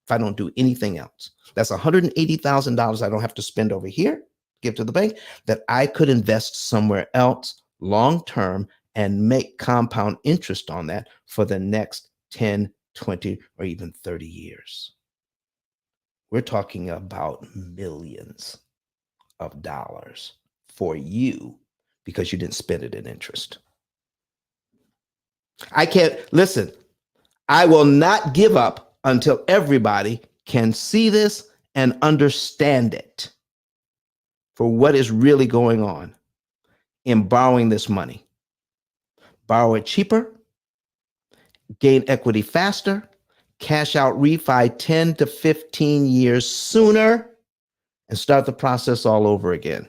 If I don't do anything else, that's $180,000 I don't have to spend over here, give to the bank, that I could invest somewhere else long term and make compound interest on that for the next 10, 20, or even 30 years. We're talking about millions of dollars for you because you didn't spend it in interest. I can't listen. I will not give up until everybody can see this and understand it for what is really going on in borrowing this money. Borrow it cheaper, gain equity faster, cash out refi 10 to 15 years sooner, and start the process all over again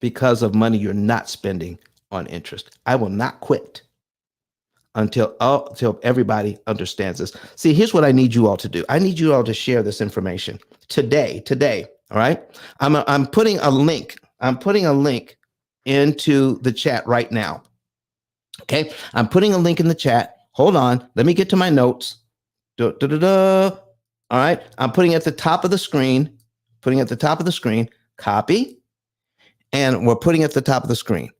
because of money you're not spending on interest. I will not quit until everybody understands this. See, here's what I need you all to do. I need you all to share this information today. All right. I'm putting a link. I'm putting a link into the chat right now. Okay. I'm putting a link in the chat. Hold on. Let me get to my notes. All right. I'm putting at the top of the screen, copy, and we're putting at the top of the screen.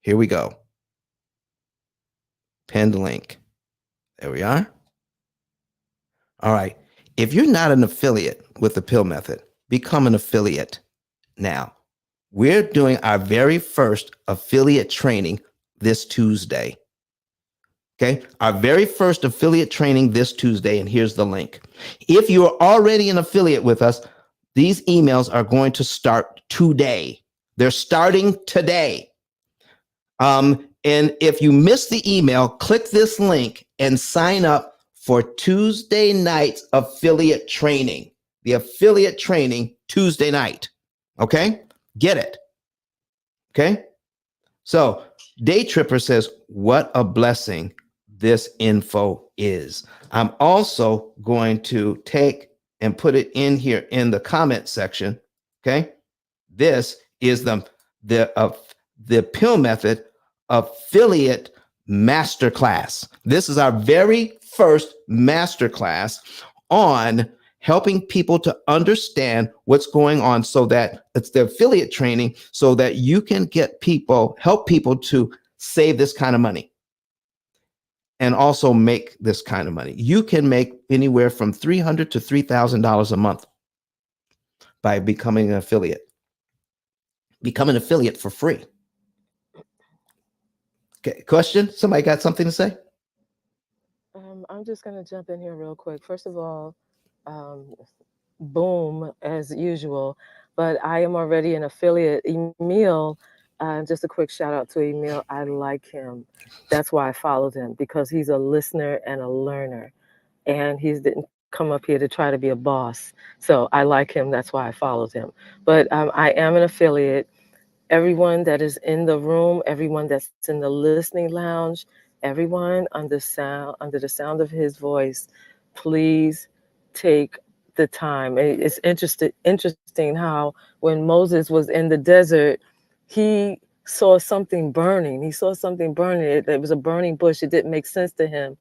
Here we go. Pinned link. There we are. All right. If you're not an affiliate with the P.I.L.L method, become an affiliate now. We're doing our very first affiliate training this Tuesday. Okay. Our very first affiliate training this Tuesday. And here's the link. If you're already an affiliate with us, these emails are going to start today. They're starting today. And if you missed the email, click this link and sign up for Tuesday night's affiliate training. The affiliate training Tuesday night. Okay? Get it. Okay? So Day Tripper says, what a blessing this info is. I'm also going to take and put it in here in the comment section. Okay? This is the P.I.L.L method affiliate masterclass. This is our very first masterclass on helping people to understand what's going on, so that it's the affiliate training, so that you can help people to save this kind of money and also make this kind of money. You can make anywhere from $300 to $3,000 a month by becoming an affiliate. Become an affiliate for free. Okay, question? Somebody got something to say? I'm just going to jump in here real quick. First of all, um, boom, as usual, but I am already an affiliate. Emil, just a quick shout out to Emil. I like him. That's why I followed him, because he's a listener and a learner, and he didn't come up here to try to be a boss. So I like him. That's why I followed him. But I am an affiliate. Everyone that is in the room, everyone that's in the listening lounge, everyone under the sound of his voice, please take the time. It's interesting how when Moses was in the desert, he saw something burning. He saw something burning. It was a burning bush. It didn't make sense to him.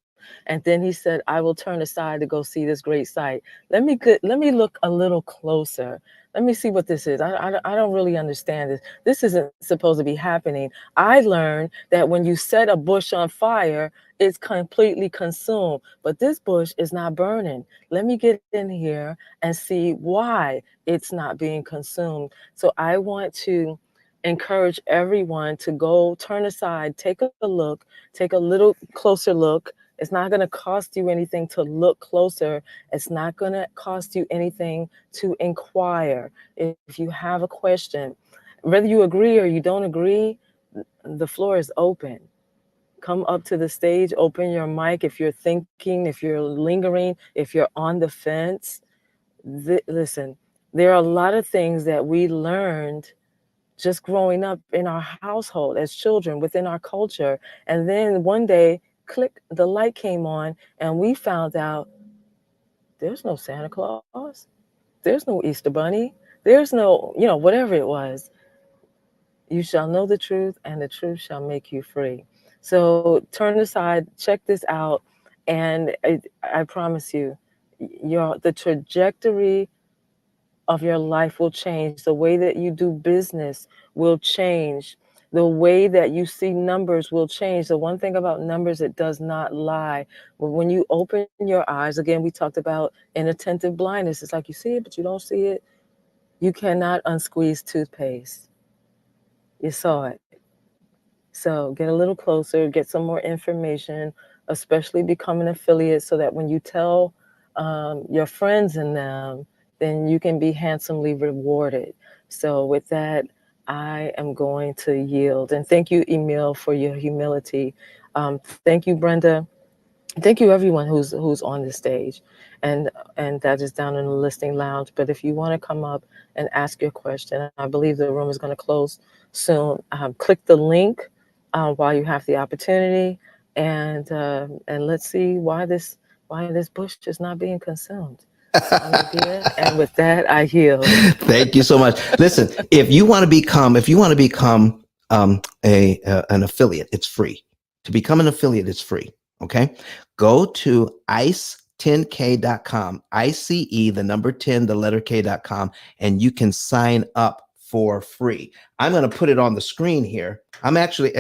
And then he said, I will turn aside to go see this great sight. Let me look a little closer. Let me see what this is. I don't really understand this. This isn't supposed to be happening. I learned that when you set a bush on fire, it's completely consumed. But this bush is not burning. Let me get in here and see why it's not being consumed. So I want to encourage everyone to go turn aside, take a look, take a little closer look. It's not going to cost you anything to look closer. It's not going to cost you anything to inquire. If you have a question, whether you agree or you don't agree, the floor is open. Come up to the stage, open your mic. If you're thinking, if you're lingering, if you're on the fence, listen, there are a lot of things that we learned just growing up in our household as children, within our culture. And then one day, click, the light came on and we found out there's no Santa Claus. There's no Easter Bunny. There's no, whatever it was, you shall know the truth, and the truth shall make you free. So turn aside, check this out, and I promise you, the trajectory of your life will change. The way that you do business will change. The way that you see numbers will change. The one thing about numbers, it does not lie. When you open your eyes, again, we talked about inattentive blindness. It's like you see it, but you don't see it. You cannot unsqueeze toothpaste. You saw it. So get a little closer, get some more information, especially become an affiliate so that when you tell your friends and them, then you can be handsomely rewarded. So with that, I am going to yield. And thank you, Emil, for your humility. Thank you, Brenda. Thank you, everyone who's on the stage, and that is down in the listening lounge. But if you want to come up and ask your question, I believe the room is going to close soon. Click the link while you have the opportunity, and let's see why this bush is not being consumed. And with that, I yield. Thank you so much. Listen, if you want to become a an affiliate, it's free. To become an affiliate, it's free. Okay, go to ice10k.com, ICE, the number 10, the letter K.com, and you can sign up for free. I'm going to put it on the screen here. I'm actually,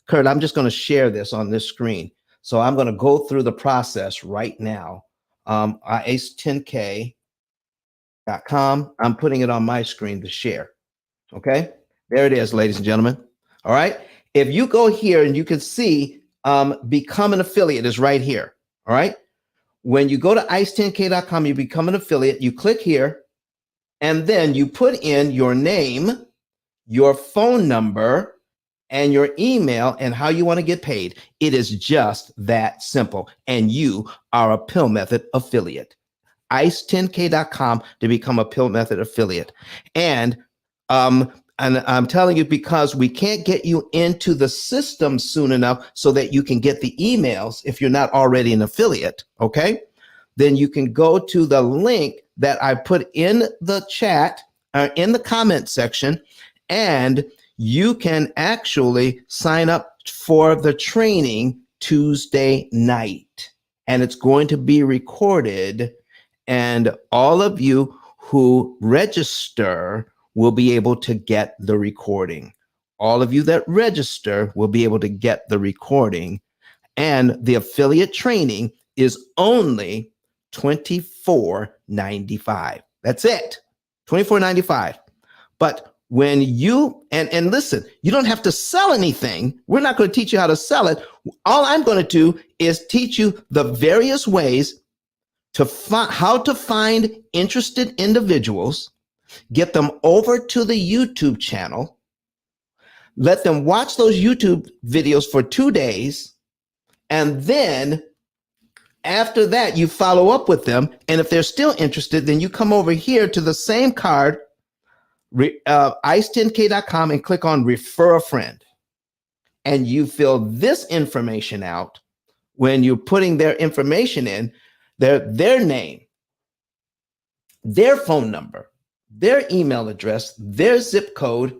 Kurt, I'm just going to share this on this screen. So I'm going to go through the process right now. ICE10k.com. I'm putting it on my screen to share. Okay, there it is, ladies and gentlemen. All right. If you go here and you can see become an affiliate is right here. All right. When you go to ice10k.com, you become an affiliate, you click here, and then you put in your name, your phone number, and your email and how you want to get paid. It is just that simple. And you are a P.I.L.L Method affiliate. ice10k.com to become a P.I.L.L Method affiliate. And I'm telling you, because we can't get you into the system soon enough so that you can get the emails if you're not already an affiliate, okay? Then you can go to the link that I put in the chat, in the comment section, and you can actually sign up for the training Tuesday night. And it's going to be recorded, and all of you who register will be able to get the recording. All of you that register will be able to get the recording. And the affiliate training is only $24.95. That's it. $24.95. But when you and listen, you don't have to sell anything. We're not going to teach you how to sell it. All I'm going to do is teach you the various ways to how to find interested individuals, get them over to the YouTube channel, let them watch those YouTube videos for 2 days, and then after that, you follow up with them. And if they're still interested, then you come over here to the same card, ice10k.com, and click on refer a friend. And you fill this information out when you're putting their information in, their name, their phone number, their email address, their zip code,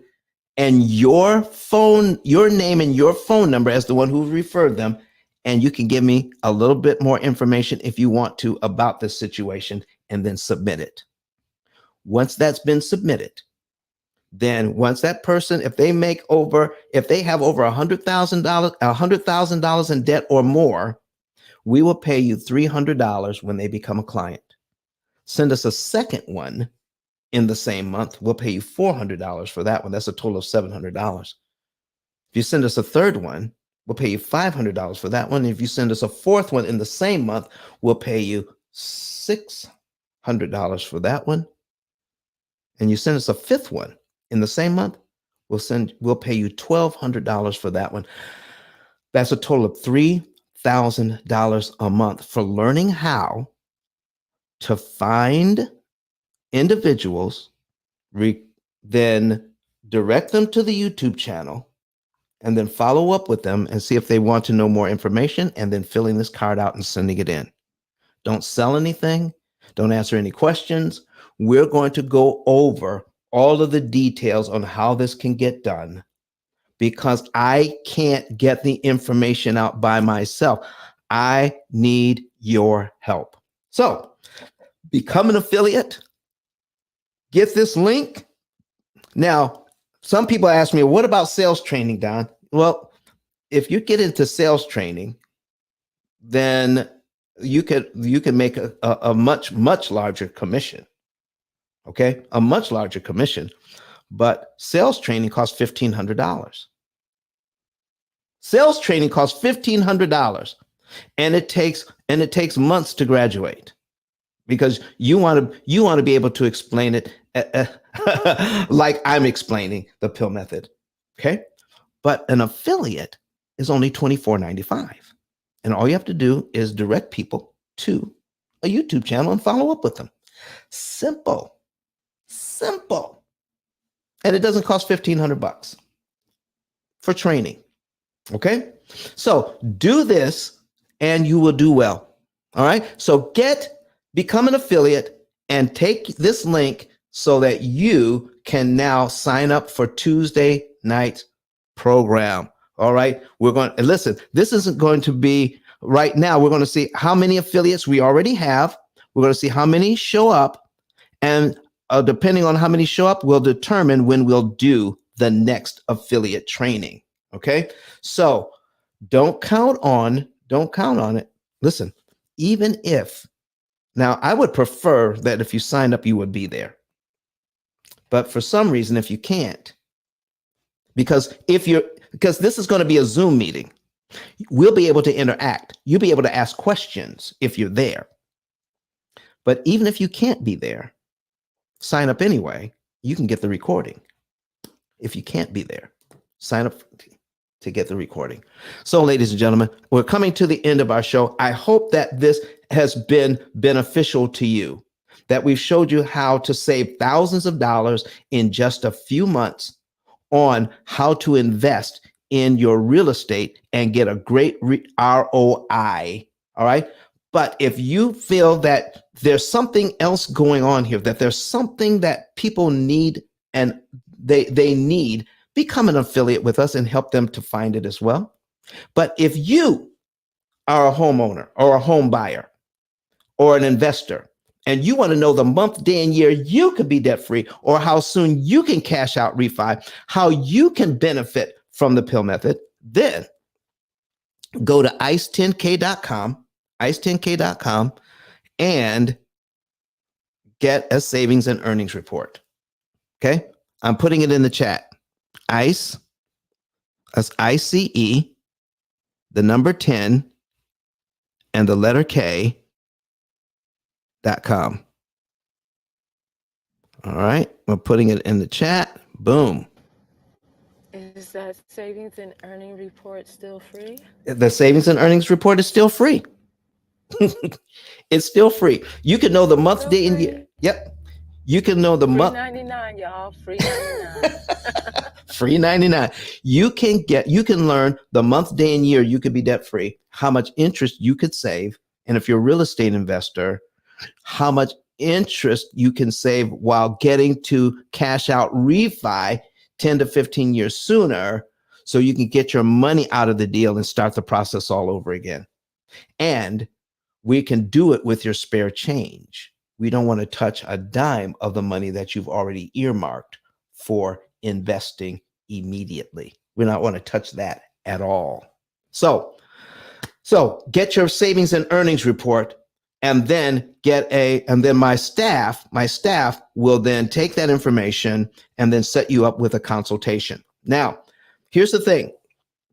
and your name and your phone number as the one who referred them. And you can give me a little bit more information if you want to about this situation, and then submit it. Once that's been submitted, then once that person, if they have over $100,000 in debt or more, we will pay you $300 when they become a client. Send us a second one in the same month, we'll pay you $400 for that one. That's a total of $700. If you send us a third one, we'll pay you $500 for that one. If you send us a fourth one in the same month, we'll pay you $600 for that one. And you send us a fifth one in the same month, we'll pay you $1,200 for that one. That's a total of $3,000 a month for learning how to find individuals, then direct them to the YouTube channel, and then follow up with them and see if they want to know more information, and then filling this card out and sending it in. Don't sell anything. Don't answer any questions. We're going to go over all of the details on how this can get done because I can't get the information out by myself. I need your help. So become an affiliate, get this link. Now, some people ask me, what about sales training, Don? Well, if you get into sales training, then you can make a much larger commission. Okay, a much larger commission. But sales training costs $1,500. Sales training costs $1,500, and it takes months to graduate because you want to be able to explain it like I'm explaining the P.I.L.L method. Okay, but an affiliate is only $24.95, and all you have to do is direct people to a YouTube channel and follow up with them. Simple, and it doesn't cost $1,500 for training. Okay, so do this and you will do well. All right, so become an affiliate and take this link so that you can now sign up for Tuesday night program. All right, we're going to listen. This isn't going to be right now. We're going to see how many affiliates we already have. We're going to see how many show up, and depending on how many show up, we'll determine when we'll do the next affiliate training. Okay, so don't count on it. Listen, even if now I would prefer that if you signed up, you would be there. But for some reason, if you can't, because this is going to be a Zoom meeting, we'll be able to interact. You'll be able to ask questions if you're there. But even if you can't be there, sign up anyway. You can get the recording. If you can't be there, sign up to get the recording. So, ladies and gentlemen, we're coming to the end of our show. I hope that this has been beneficial to you, that we've showed you how to save thousands of dollars in just a few months on how to invest in your real estate and get a great ROI. All right. But if you feel that there's something else going on here, that there's something that people need and they need, become an affiliate with us and help them to find it as well. But if you are a homeowner or a home buyer or an investor, and you want to know the month, day, and year you could be debt free, or how soon you can cash out refi, how you can benefit from the P.I.L.L method, then go to ice10k.com, ice10k.com, and get a savings and earnings report. Okay, I'm putting it in the chat. ICE, that's ICE, the number 10, and the letter K.com. All right, we're putting it in the chat. Boom. Is that savings and earning report still free? The savings and earnings report is still free. It's still free. You can know the month, Still day, and free. year. Yep. You can know the Free month. $99, y'all. Free $99. Free 99. You can learn the month, day, and year you could be debt free, how much interest you could save, and if you're a real estate investor, how much interest you can save while getting to cash out refi 10 to 15 years sooner, so you can get your money out of the deal and start the process all over again. And we can do it with your spare change. We don't want to touch a dime of the money that you've already earmarked for investing immediately. We don't want to touch that at all. So get your savings and earnings report, and then my staff will then take that information and then set you up with a consultation. Now, here's the thing.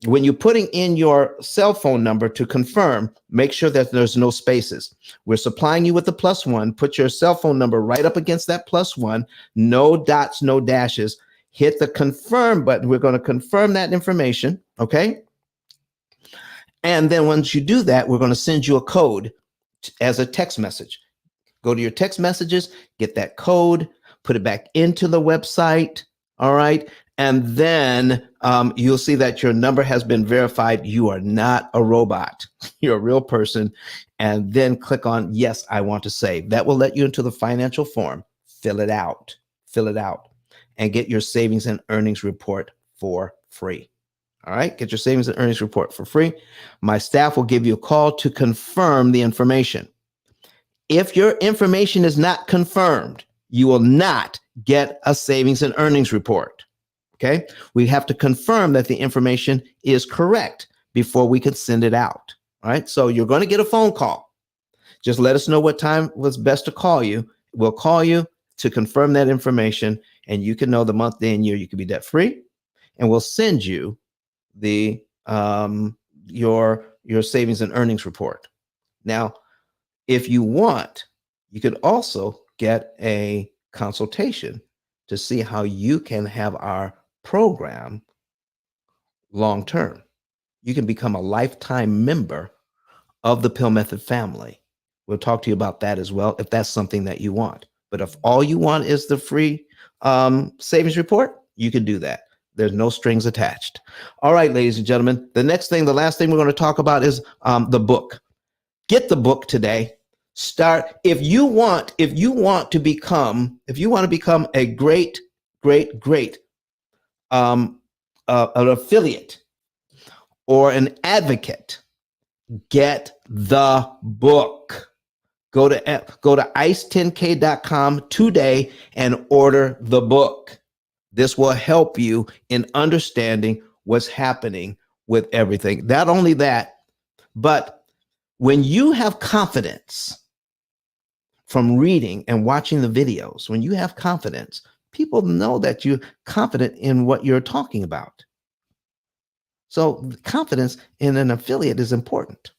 When you're putting in your cell phone number to confirm, make sure that there's no spaces. We're supplying you with the +1. Put your cell phone number right up against that +1. No dots, no dashes. Hit the confirm button. We're going to confirm that information. Okay. And then once you do that, we're going to send you a code as a text message. Go to your text messages, get that code, put it back into the website. All right. And then you'll see that your number has been verified. You are not a robot. You're a real person. And then click on, yes, I want to save. That will let you into the financial form. Fill it out. and get your savings and earnings report for free. All right, get your savings and earnings report for free. My staff will give you a call to confirm the information. If your information is not confirmed, you will not get a savings and earnings report. Okay, we have to confirm that the information is correct before we can send it out. All right, so you're going to get a phone call. Just let us know what time was best to call you. We'll call you to confirm that information, and you can know the month, day, and year you can be debt free, and we'll send you the your savings and earnings report. Now, if you want, you could also get a consultation to see how you can have our program long term. You can become a lifetime member of the P.I.L.L Method family. We'll talk to you about that as well if that's something that you want. But if all you want is the free savings report, you can do that. There's no strings attached. All right, ladies and gentlemen, the last thing we're going to talk about is the book. Get the book today. Start if you want to become a great an affiliate or an advocate. Get the book. Go to ice10k.com today and order the book. This will help you in understanding what's happening with everything. Not only that, but when you have confidence from reading and watching the videos, when you have confidence, people know that you're confident in what you're talking about. So confidence in an affiliate is important.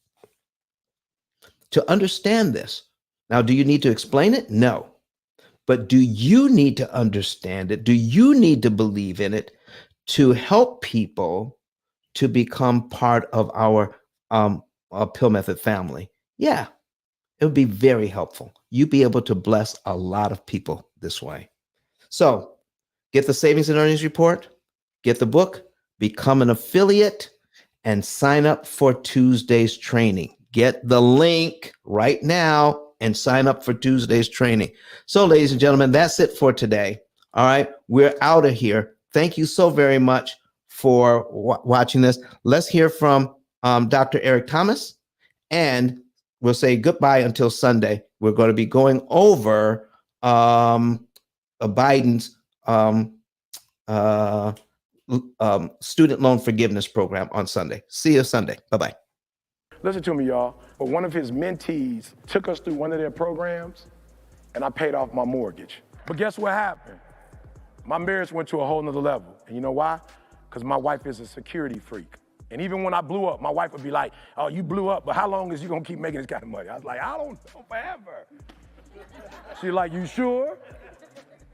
To understand this, now, do you need to explain it? No. But do you need to understand it? Do you need to believe in it to help people to become part of our P.I.L.L Method family? Yeah, it would be very helpful. You'd be able to bless a lot of people this way. So get the savings and earnings report, get the book, become an affiliate, and sign up for Tuesday's training. Get the link right now and sign up for Tuesday's training. So, ladies and gentlemen, that's it for today. All right, we're out of here. Thank you so very much for watching this. Let's hear from Dr. Eric Thomas, and we'll say goodbye until Sunday. We're going to be going over Biden's student loan forgiveness program on Sunday. See you Sunday. Bye-bye. Listen to me, y'all. But one of his mentees took us through one of their programs, and I paid off my mortgage. But guess what happened? My marriage went to a whole nother level. And you know why? Because my wife is a security freak. And even when I blew up, my wife would be like, oh, you blew up, but how long is you gonna keep making this kind of money? I was like, I don't know, forever. She's like, you sure?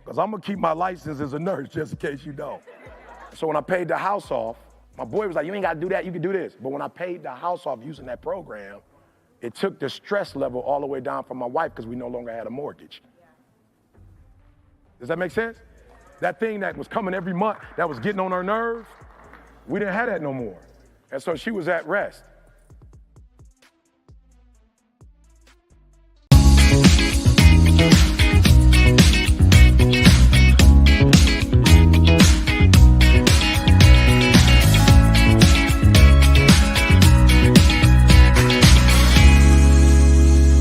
Because I'm gonna keep my license as a nurse just in case you don't. So when I paid the house off, my boy was like, you ain't gotta do that, you can do this. But when I paid the house off using that program, it took the stress level all the way down for my wife because we no longer had a mortgage. Does that make sense? That thing that was coming every month, that was getting on her nerves, we didn't have that no more. And so she was at rest.